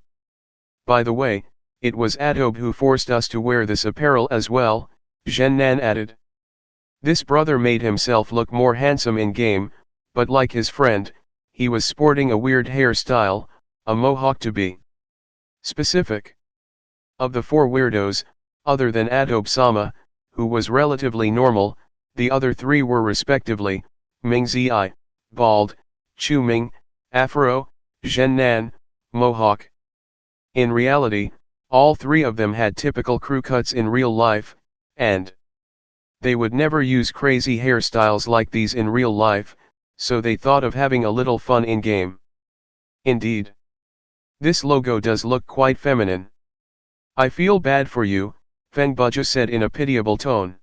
By the way, it was Adobe who forced us to wear this apparel as well, Zhen Nan added. This brother made himself look more handsome in game, but like his friend, he was sporting a weird hairstyle, a mohawk to be specific. Of the 4 weirdos, other than Adobe-sama, who was relatively normal, the other 3 were respectively, Mingzi, bald, Chu Ming, afro, Zhen Nan, mohawk. In reality, all 3 of them had typical crew cuts in real life, and they would never use crazy hairstyles like these in real life, so they thought of having a little fun in-game. Indeed, this logo does look quite feminine. I feel bad for you, Feng Bujue said in a pitiable tone.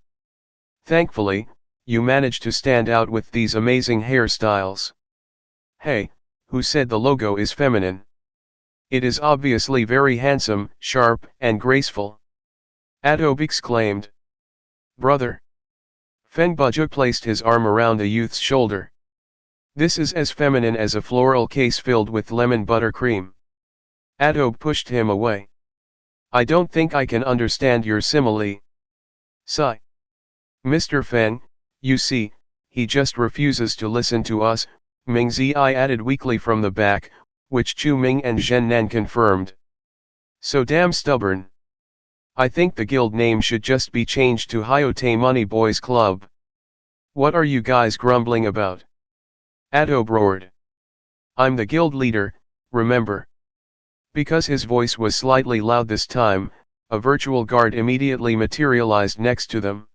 Thankfully, you managed to stand out with these amazing hairstyles. Hey, who said the logo is feminine? It is obviously very handsome, sharp, and graceful. Audiobook exclaimed. Brother. Feng Bujue placed his arm around the youth's shoulder. This is as feminine as a floral case filled with lemon buttercream. Audiobook pushed him away. I don't think I can understand your simile. Sigh. Mr. Feng, you see, he just refuses to listen to us, Ming Zi added weakly from the back, which Chu Ming and Zhen Nan confirmed. So damn stubborn. I think the guild name should just be changed to Hyote Money Boys Club. What are you guys grumbling about? Audiobook roared. I'm the guild leader, remember? Because his voice was slightly loud this time, a virtual guard immediately materialized next to them.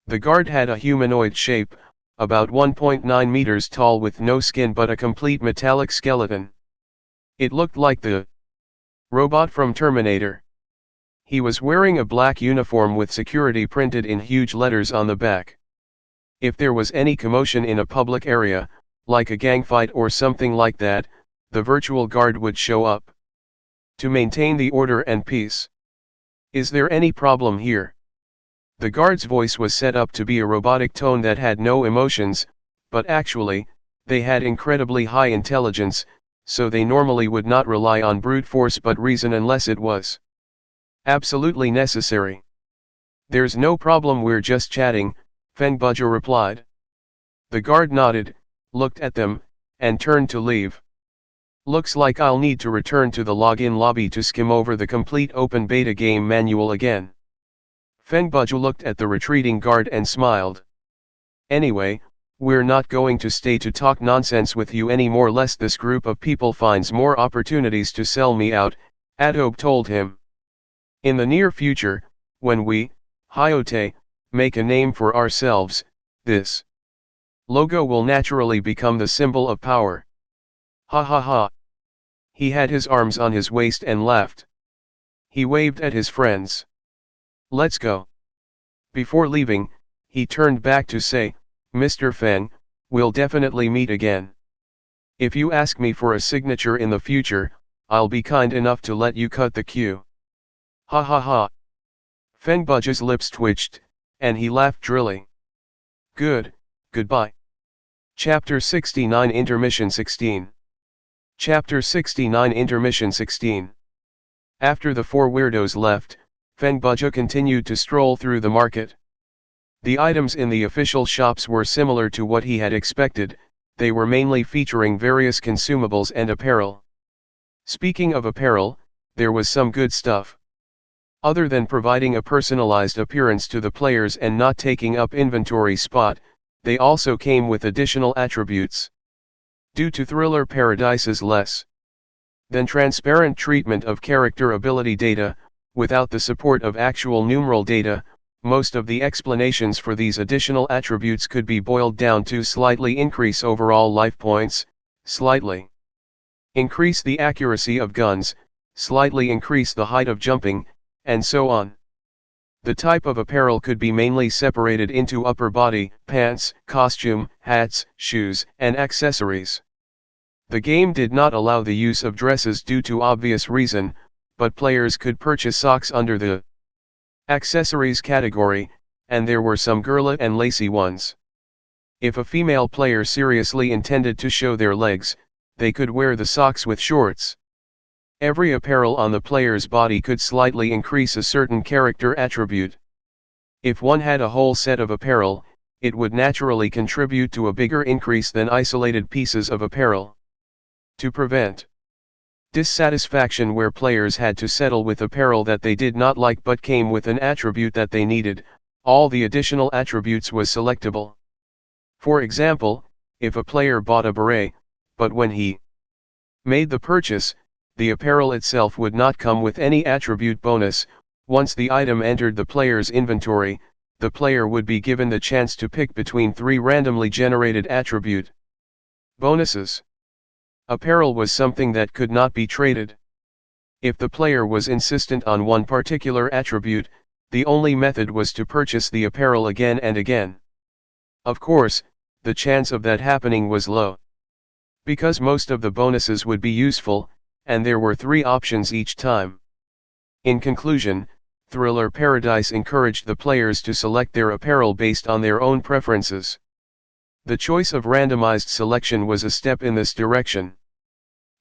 The guard had a humanoid shape, about 1.9 meters tall with no skin but a complete metallic skeleton. It looked like the robot from Terminator. He was wearing a black uniform with security printed in huge letters on the back. If there was any commotion in a public area, like a gang fight or something like that, the virtual guard would show up to maintain the order and peace. Is there any problem here? The guard's voice was set up to be a robotic tone that had no emotions, but actually, they had incredibly high intelligence, so they normally would not rely on brute force but reason unless it was absolutely necessary. There's no problem, we're just chatting, Feng Bujue replied. The guard nodded, looked at them, and turned to leave. Looks like I'll need to return to the login lobby to skim over the complete open beta game manual again. Feng Bujue looked at the retreating guard and smiled. Anyway, we're not going to stay to talk nonsense with you anymore lest this group of people finds more opportunities to sell me out, Audiobook told him. In the near future, when we, Hyote, make a name for ourselves, this logo will naturally become the symbol of power. Ha ha ha. He had his arms on his waist and laughed. He waved at his friends. Let's go. Before leaving, he turned back to say, Mr. Feng, we'll definitely meet again. If you ask me for a signature in the future, I'll be kind enough to let you cut the queue. Ha ha ha. Feng Bujue's lips twitched, and he laughed drily. Goodbye. Chapter 69 Intermission 16. Chapter 69 Intermission 16. After the four weirdos left, Feng Bujue continued to stroll through the market. The items in the official shops were similar to what he had expected, they were mainly featuring various consumables and apparel. Speaking of apparel, there was some good stuff. Other than providing a personalized appearance to the players and not taking up inventory spot, they also came with additional attributes. Due to Thriller Paradise's less than transparent treatment of character ability data, without the support of actual numeral data, most of the explanations for these additional attributes could be boiled down to slightly increase overall life points, slightly increase the accuracy of guns, slightly increase the height of jumping, and so on. The type of apparel could be mainly separated into upper body, pants, costume, hats, shoes, and accessories. The game did not allow the use of dresses due to obvious reason, but players could purchase socks under the accessories category, and there were some girly and lacy ones. If a female player seriously intended to show their legs, they could wear the socks with shorts. Every apparel on the player's body could slightly increase a certain character attribute. If one had a whole set of apparel, it would naturally contribute to a bigger increase than isolated pieces of apparel. To prevent dissatisfaction where players had to settle with apparel that they did not like but came with an attribute that they needed, all the additional attributes was selectable. For example, if a player bought a beret, but when he made the purchase, the apparel itself would not come with any attribute bonus, once the item entered the player's inventory, the player would be given the chance to pick between 3 randomly generated attribute bonuses. Apparel was something that could not be traded. If the player was insistent on one particular attribute, the only method was to purchase the apparel again and again. Of course, the chance of that happening was low. Because most of the bonuses would be useful, and there were 3 options each time. In conclusion, Thriller Paradise encouraged the players to select their apparel based on their own preferences. The choice of randomized selection was a step in this direction.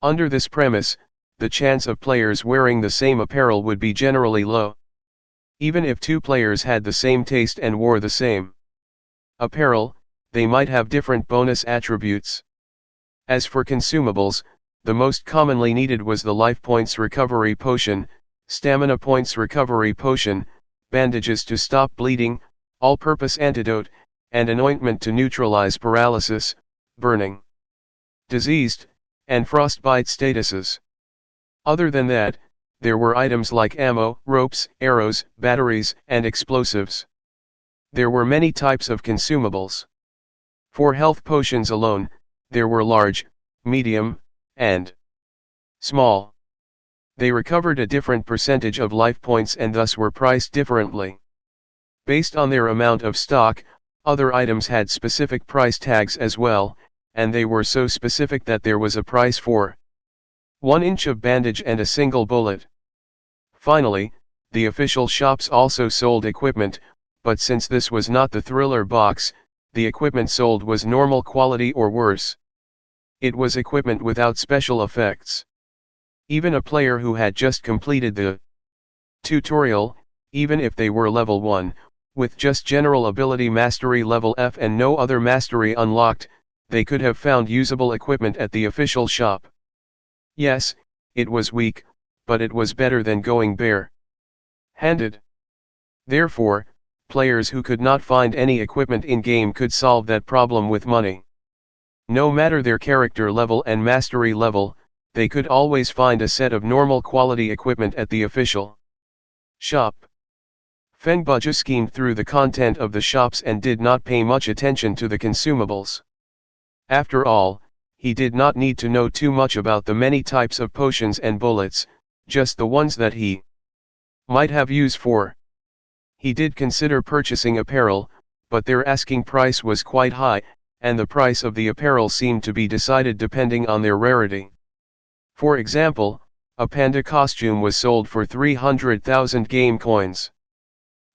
Under this premise, the chance of players wearing the same apparel would be generally low. Even if 2 players had the same taste and wore the same apparel, they might have different bonus attributes. As for consumables, the most commonly needed was the life points recovery potion, stamina points recovery potion, bandages to stop bleeding, all-purpose antidote, and an ointment to neutralize paralysis, burning, diseased, and frostbite statuses. Other than that, there were items like ammo, ropes, arrows, batteries, and explosives. There were many types of consumables. For health potions alone, there were large, medium, and small. They recovered a different percentage of life points and thus were priced differently. Based on their amount of stock, other items had specific price tags as well, and they were so specific that there was a price for 1 inch of bandage and a single bullet. Finally, the official shops also sold equipment, but since this was not the Thriller box, the equipment sold was normal quality or worse. It was equipment without special effects. Even a player who had just completed the tutorial, even if they were level 1, with just general ability mastery level F and no other mastery unlocked, they could have found usable equipment at the official shop. Yes, it was weak, but it was better than going bare-handed. Therefore, players who could not find any equipment in-game could solve that problem with money. No matter their character level and mastery level, they could always find a set of normal quality equipment at the official shop. Feng Bujue schemed through the content of the shops and did not pay much attention to the consumables. After all, he did not need to know too much about the many types of potions and bullets, just the ones that he might have use for. He did consider purchasing apparel, but their asking price was quite high, and the price of the apparel seemed to be decided depending on their rarity. For example, a panda costume was sold for 300,000 game coins.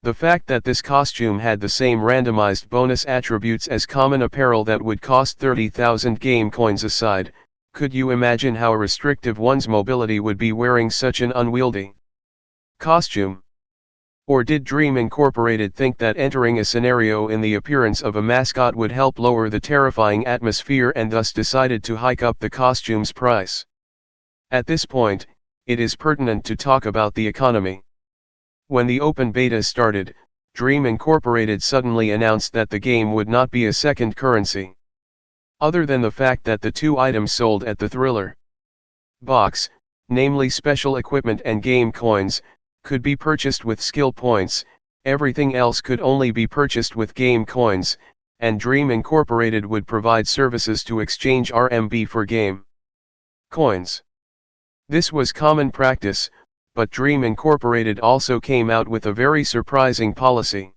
The fact that this costume had the same randomized bonus attributes as common apparel that would cost 30,000 game coins aside, could you imagine how restrictive one's mobility would be wearing such an unwieldy costume? Or did Dream Incorporated think that entering a scenario in the appearance of a mascot would help lower the terrifying atmosphere and thus decided to hike up the costume's price? At this point, it is pertinent to talk about the economy. When the open beta started, Dream Incorporated suddenly announced that the game would not be a second currency. Other than the fact that the 2 items sold at the Thriller box, namely special equipment and game coins, could be purchased with skill points, everything else could only be purchased with game coins, and Dream Incorporated would provide services to exchange RMB for game coins. This was common practice, but Dream Incorporated also came out with a very surprising policy.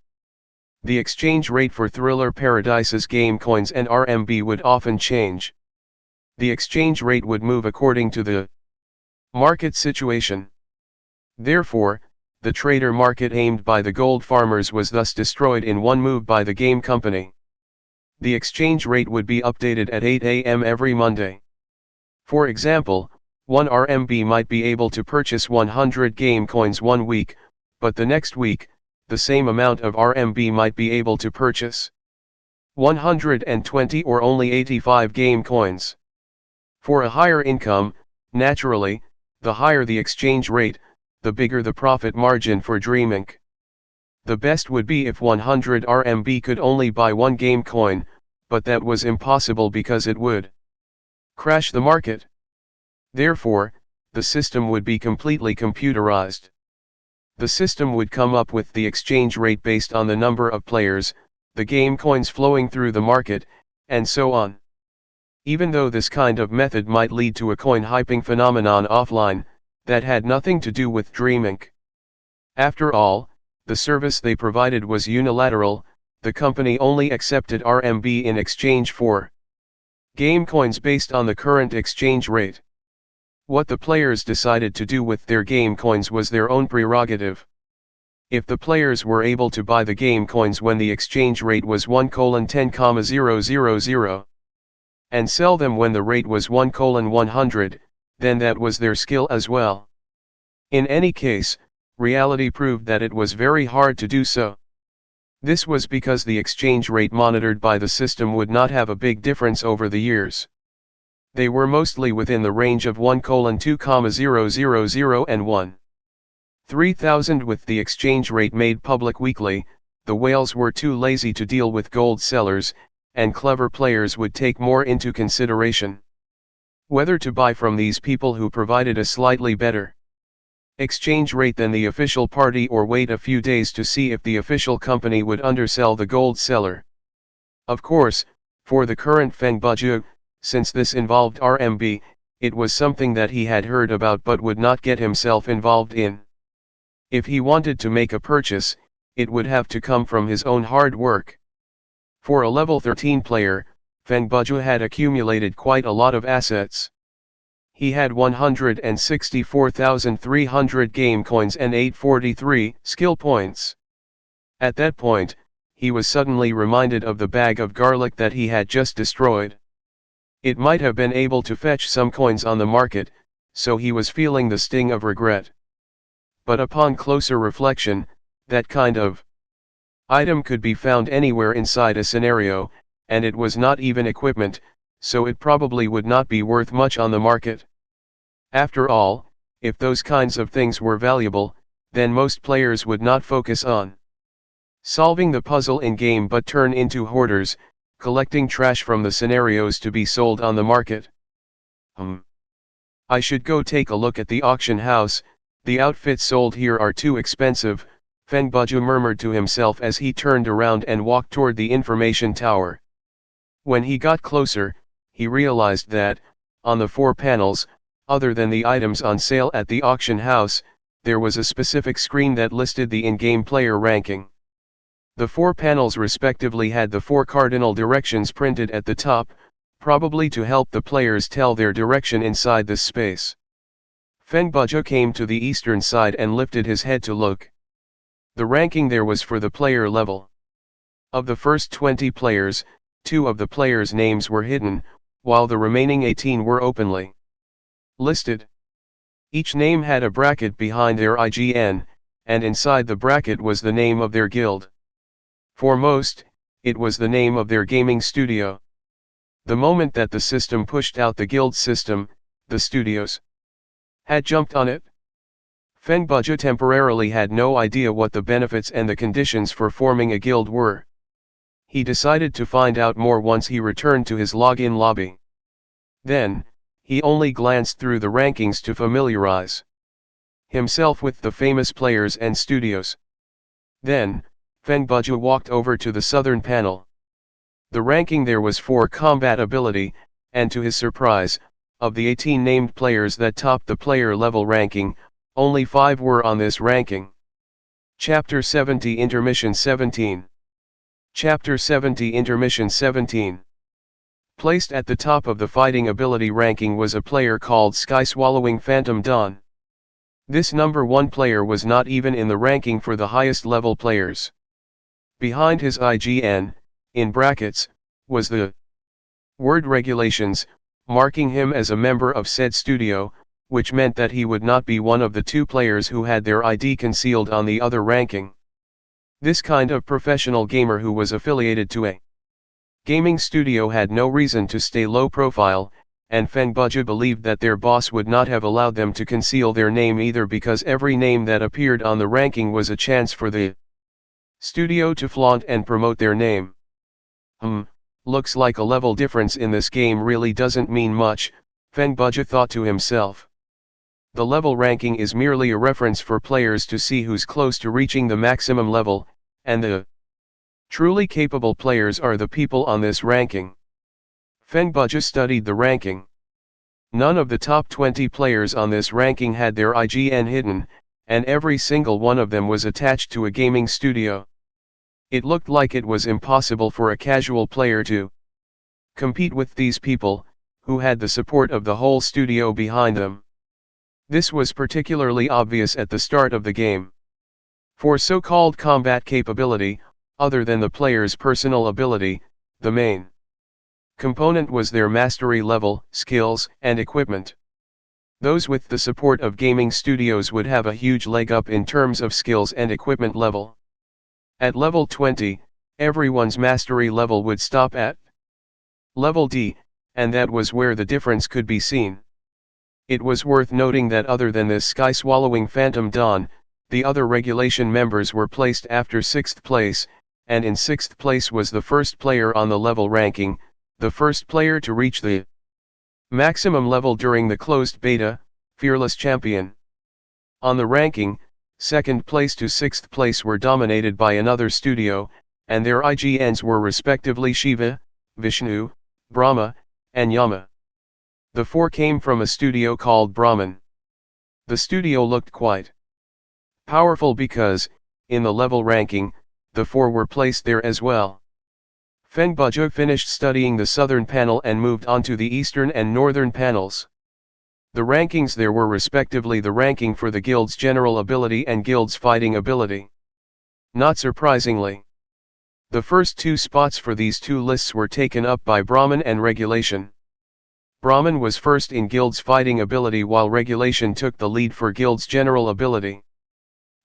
The exchange rate for Thriller Paradise's game coins and RMB would often change. The exchange rate would move according to the market situation. Therefore, the trader market aimed by the gold farmers was thus destroyed in one move by the game company. The exchange rate would be updated at 8 a.m. every Monday. For example, 1 RMB might be able to purchase 100 game coins one week, but the next week, the same amount of RMB might be able to purchase 120 or only 85 game coins. For a higher income, naturally, the higher the exchange rate, the bigger the profit margin for Dream Inc. The best would be if 100 RMB could only buy 1 game coin, but that was impossible because it would crash the market. Therefore, the system would be completely computerized. The system would come up with the exchange rate based on the number of players, the game coins flowing through the market, and so on. Even though this kind of method might lead to a coin hyping phenomenon offline, that had nothing to do with Dream Inc. After all, the service they provided was unilateral, the company only accepted RMB in exchange for game coins based on the current exchange rate. What the players decided to do with their game coins was their own prerogative. If the players were able to buy the game coins when the exchange rate was 1:10,000, and sell them when the rate was 1:100, then that was their skill as well. In any case, reality proved that it was very hard to do so. This was because the exchange rate monitored by the system would not have a big difference over the years. They were mostly within the range of 1:2,000 and 1,3000. With the exchange rate made public weekly, the whales were too lazy to deal with gold sellers, and clever players would take more into consideration whether to buy from these people who provided a slightly better exchange rate than the official party or wait a few days to see if the official company would undersell the gold seller. Of course, for the current Feng Bujue, since this involved RMB, it was something that he had heard about but would not get himself involved in. If he wanted to make a purchase, it would have to come from his own hard work. For a level 13 player, Feng Bujue had accumulated quite a lot of assets. He had 164,300 game coins and 843 skill points. At that point, he was suddenly reminded of the bag of garlic that he had just destroyed. It might have been able to fetch some coins on the market, so he was feeling the sting of regret. But upon closer reflection, that kind of item could be found anywhere inside a scenario, and it was not even equipment, so it probably would not be worth much on the market. After all, if those kinds of things were valuable, then most players would not focus on solving the puzzle in-game but turn into hoarders, collecting trash from the scenarios to be sold on the market. I should go take a look at the auction house. The outfits sold here are too expensive, Feng Bujue murmured to himself as he turned around and walked toward the information tower. When he got closer, he realized that, on the 4 panels, other than the items on sale at the auction house, there was a specific screen that listed the in-game player ranking. The 4 panels respectively had the 4 cardinal directions printed at the top, probably to help the players tell their direction inside this space. Feng Bujue came to the eastern side and lifted his head to look. The ranking there was for the player level. Of the first 20 players, 2 of the players' names were hidden, while the remaining 18 were openly listed. Each name had a bracket behind their IGN, and inside the bracket was the name of their guild. For most, it was the name of their gaming studio. The moment that the system pushed out the guild system, the studios had jumped on it. Feng Bujue temporarily had no idea what the benefits and the conditions for forming a guild were. He decided to find out more once he returned to his login lobby. Then, he only glanced through the rankings to familiarize himself with the famous players and studios. Then, Feng Bujue walked over to the southern panel. The ranking there was for combat ability, and to his surprise, of the 18 named players that topped the player level ranking, only 5 were on this ranking. Chapter 70 Intermission 17. Chapter 70 Intermission 17. Placed at the top of the fighting ability ranking was a player called Sky-Swallowing Phantom Dawn. This number 1 player was not even in the ranking for the highest level players. Behind his IGN, in brackets, was the word regulations, marking him as a member of said studio, which meant that he would not be one of the 2 players who had their ID concealed on the other ranking. This kind of professional gamer who was affiliated to a gaming studio had no reason to stay low profile, and Feng Bujue believed that their boss would not have allowed them to conceal their name either, because every name that appeared on the ranking was a chance for the studio to flaunt and promote their name. Looks like a level difference in this game really doesn't mean much, Feng Bujue thought to himself. The level ranking is merely a reference for players to see who's close to reaching the maximum level, and the truly capable players are the people on this ranking. Feng Bujue studied the ranking. None of the top 20 players on this ranking had their IGN hidden, and every single one of them was attached to a gaming studio. It looked like it was impossible for a casual player to compete with these people, who had the support of the whole studio behind them. This was particularly obvious at the start of the game. For so-called combat capability, other than the player's personal ability, the main component was their mastery level, skills, and equipment. Those with the support of gaming studios would have a huge leg up in terms of skills and equipment level. At level 20, everyone's mastery level would stop at level D, and that was where the difference could be seen. It was worth noting that other than this sky-swallowing Phantom Dawn, the other regulation members were placed after 6th place, and in 6th place was the first player on the level ranking, the first player to reach the maximum level during the closed beta, Fearless Champion. On the ranking, 2nd place to 6th place were dominated by another studio, and their IGNs were respectively Shiva, Vishnu, Brahma, and Yama. The 4 came from a studio called Brahman. The studio looked quite powerful because, in the level ranking, the 4 were placed there as well. Feng Bujue finished studying the southern panel and moved on to the eastern and northern panels. The rankings there were respectively the ranking for the guild's general ability and guild's fighting ability. Not surprisingly, the first 2 spots for these 2 lists were taken up by Brahman and Regulation. Brahman was first in guild's fighting ability while Regulation took the lead for guild's general ability.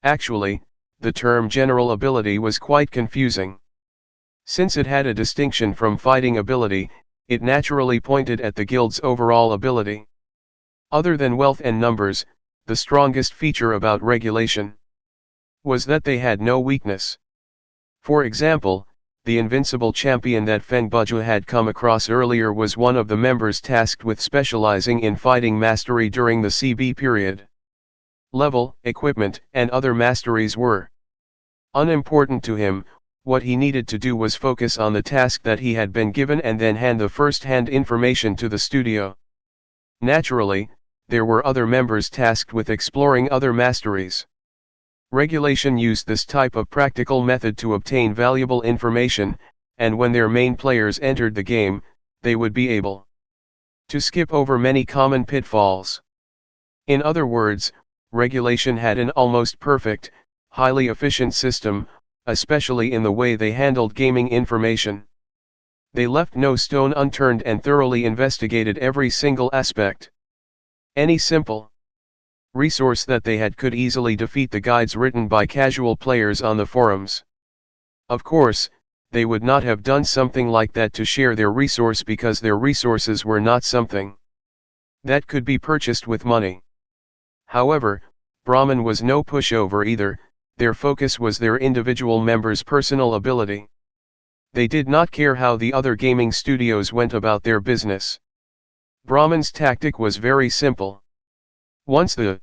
Actually, the term general ability was quite confusing. Since it had a distinction from fighting ability, it naturally pointed at the guild's overall ability. Other than wealth and numbers, the strongest feature about Regulation was that they had no weakness. For example, the invincible champion that Feng Bujue had come across earlier was one of the members tasked with specializing in fighting mastery during the CB period. Level, equipment, and other masteries were unimportant to him. What he needed to do was focus on the task that he had been given and then hand the first-hand information to the studio. Naturally, there were other members tasked with exploring other masteries. Regulation used this type of practical method to obtain valuable information, and when their main players entered the game, they would be able to skip over many common pitfalls. In other words, Regulation had an almost perfect, highly efficient system, especially in the way they handled gaming information. They left no stone unturned and thoroughly investigated every single aspect. Any simple resource that they had could easily defeat the guides written by casual players on the forums. Of course, they would not have done something like that to share their resource because their resources were not something that could be purchased with money. However, Brahman was no pushover either. Their focus was their individual members' personal ability. They did not care how the other gaming studios went about their business. Brahman's tactic was very simple. Once the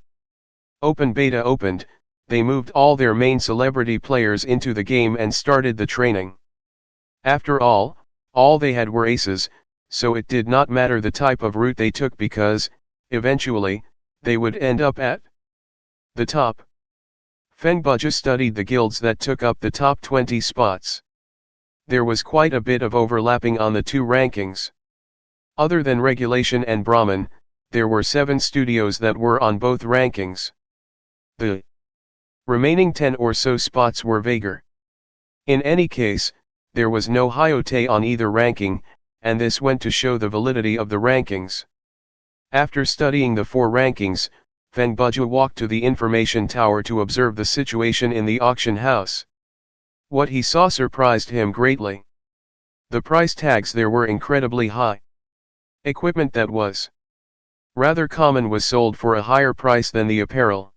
open beta opened, they moved all their main celebrity players into the game and started the training. After all they had were aces, so it did not matter the type of route they took because, eventually, they would end up at the top. Feng Bujue studied the guilds that took up the top 20 spots. There was quite a bit of overlapping on the 2 rankings. Other than Regulation and Brahman, there were 7 studios that were on both rankings. The remaining 10 or so spots were vaguer. In any case, there was no Hyote on either ranking, and this went to show the validity of the rankings. After studying the 4 rankings, Feng Bujue walked to the information tower to observe the situation in the auction house. What he saw surprised him greatly. The price tags there were incredibly high. Equipment that was rather common was sold for a higher price than the apparel.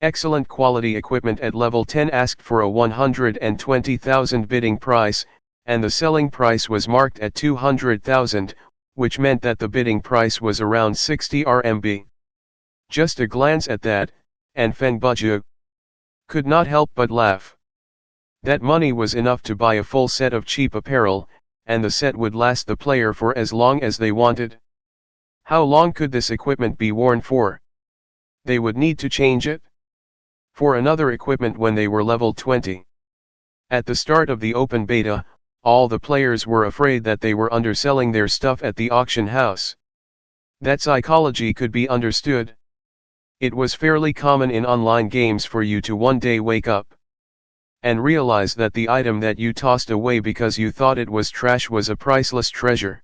Excellent quality equipment at level 10 asked for a 120,000 bidding price, and the selling price was marked at 200,000, which meant that the bidding price was around 60 RMB. Just a glance at that, and Feng Bujue could not help but laugh. That money was enough to buy a full set of cheap apparel, and the set would last the player for as long as they wanted. How long could this equipment be worn for? They would need to change it for another equipment when they were level 20. At the start of the open beta, all the players were afraid that they were underselling their stuff at the auction house. That psychology could be understood. It was fairly common in online games for you to one day wake up and realize that the item that you tossed away because you thought it was trash was a priceless treasure.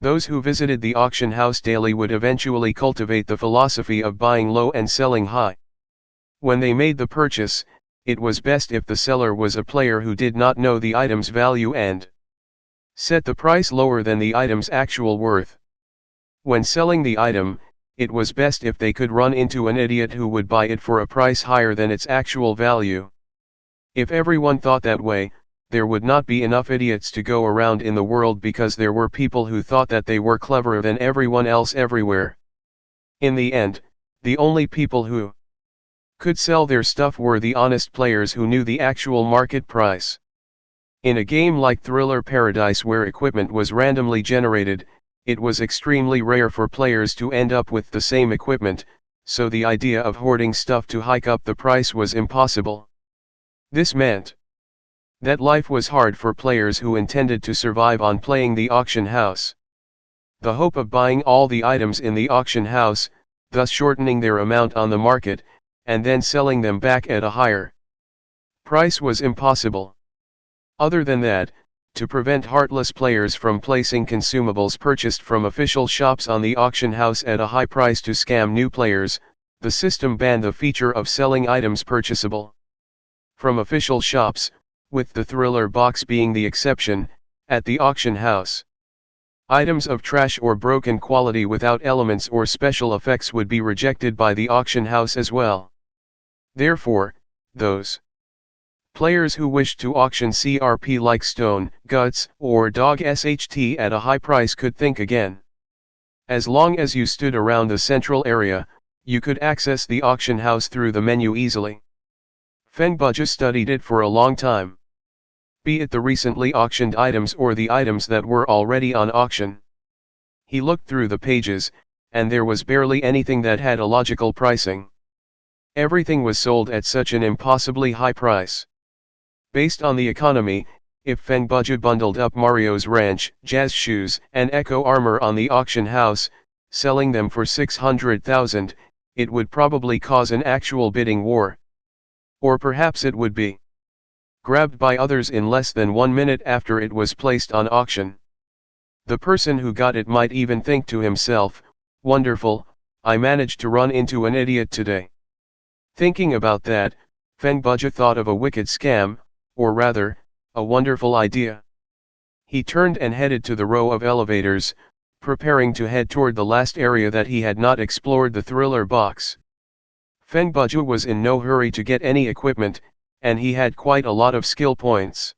Those who visited the auction house daily would eventually cultivate the philosophy of buying low and selling high. When they made the purchase, it was best if the seller was a player who did not know the item's value and set the price lower than the item's actual worth. When selling the item, it was best if they could run into an idiot who would buy it for a price higher than its actual value. If everyone thought that way, there would not be enough idiots to go around in the world because there were people who thought that they were cleverer than everyone else everywhere. In the end, the only people who could sell their stuff were the honest players who knew the actual market price. In a game like Thriller Paradise where equipment was randomly generated, it was extremely rare for players to end up with the same equipment, so the idea of hoarding stuff to hike up the price was impossible. This meant that life was hard for players who intended to survive on playing the auction house. The hope of buying all the items in the auction house, thus shortening their amount on the market, and then selling them back at a higher price was impossible. Other than that, to prevent heartless players from placing consumables purchased from official shops on the auction house at a high price to scam new players, the system banned the feature of selling items purchasable from official shops, with the Thriller box being the exception, at the auction house. Items of trash or broken quality without elements or special effects would be rejected by the auction house as well. Therefore, those players who wished to auction CRP like Stone, Guts, or Dog SHT at a high price could think again. As long as you stood around the central area, you could access the auction house through the menu easily. Feng Bujue studied it for a long time. Be it the recently auctioned items or the items that were already on auction. He looked through the pages, and there was barely anything that had a logical pricing. Everything was sold at such an impossibly high price. Based on the economy, if Feng Bujue bundled up Mario's Ranch, Jazz Shoes, and Echo Armor on the auction house, selling them for 600,000, it would probably cause an actual bidding war. Or perhaps it would be grabbed by others in less than 1 minute after it was placed on auction. The person who got it might even think to himself, "Wonderful, I managed to run into an idiot today." Thinking about that, Feng Bujue thought of a wicked scam, or rather, a wonderful idea. He turned and headed to the row of elevators, preparing to head toward the last area that he had not explored, the Thriller box. Feng Bujue was in no hurry to get any equipment, and he had quite a lot of skill points.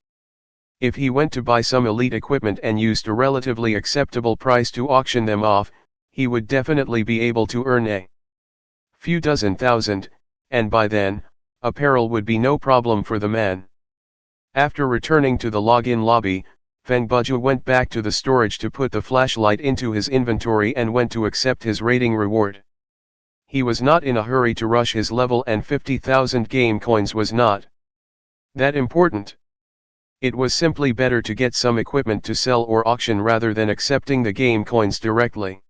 If he went to buy some elite equipment and used a relatively acceptable price to auction them off, he would definitely be able to earn a few dozen thousand, and by then, apparel would be no problem for the man. After returning to the login lobby, Feng Bujue went back to the storage to put the flashlight into his inventory and went to accept his rating reward. He was not in a hurry to rush his level, and 50,000 game coins was not that important. It was simply better to get some equipment to sell or auction rather than accepting the game coins directly.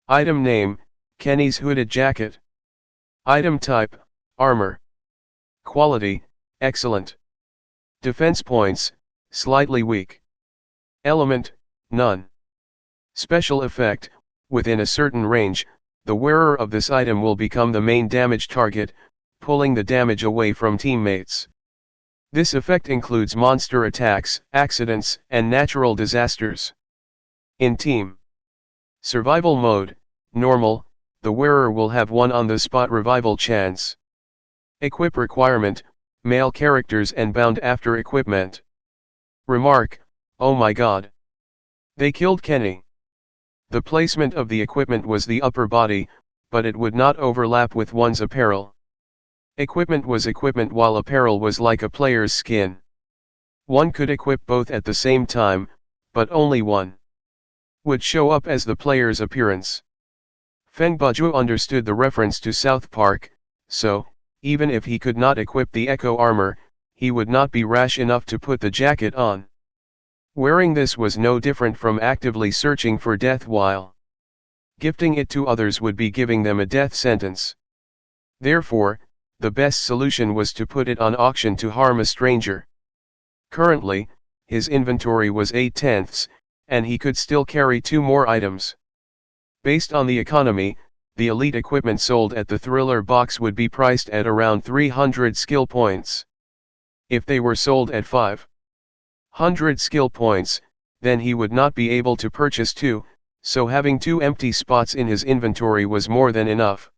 Item name, Kenny's hooded jacket. Item type, armor. Quality, excellent. Defense points, slightly weak. Element, none. Special effect, within a certain range, the wearer of this item will become the main damage target, pulling the damage away from teammates. This effect includes monster attacks, accidents, and natural disasters. In Team Survival Mode, Normal, the wearer will have 1 on-the-spot revival chance. Equip requirement, male characters and bound after equipment. Remark, "Oh my god. They killed Kenny." The placement of the equipment was the upper body, but it would not overlap with one's apparel. Equipment was equipment while apparel was like a player's skin. One could equip both at the same time, but only one would show up as the player's appearance. Feng Bujue understood the reference to South Park, so, even if he could not equip the Echo Armor, he would not be rash enough to put the jacket on. Wearing this was no different from actively searching for death, while gifting it to others would be giving them a death sentence. Therefore, the best solution was to put it on auction to harm a stranger. Currently, his inventory was 8/10, and he could still carry 2 more items. Based on the economy, the elite equipment sold at the Thriller box would be priced at around 300 skill points. If they were sold at 500 skill points, then he would not be able to purchase 2, so having 2 empty spots in his inventory was more than enough.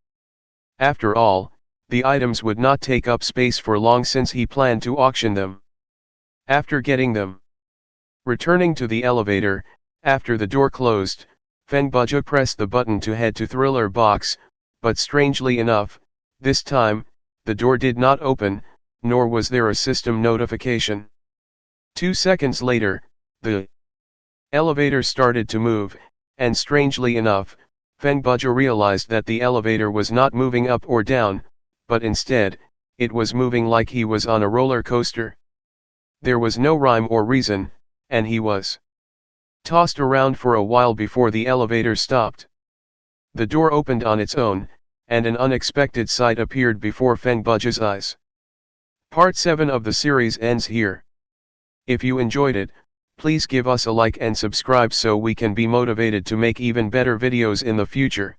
After all, the items would not take up space for long since he planned to auction them. After getting them, returning to the elevator, after the door closed, Feng Bujue pressed the button to head to Thriller box, but strangely enough, this time, the door did not open, nor was there a system notification. 2 seconds later, the elevator started to move, and strangely enough, Feng Bujue realized that the elevator was not moving up or down, but instead, it was moving like he was on a roller coaster. There was no rhyme or reason, and he was tossed around for a while before the elevator stopped. The door opened on its own, and an unexpected sight appeared before Feng Bujue's eyes. Part 7 of the series ends here. If you enjoyed it, please give us a like and subscribe so we can be motivated to make even better videos in the future.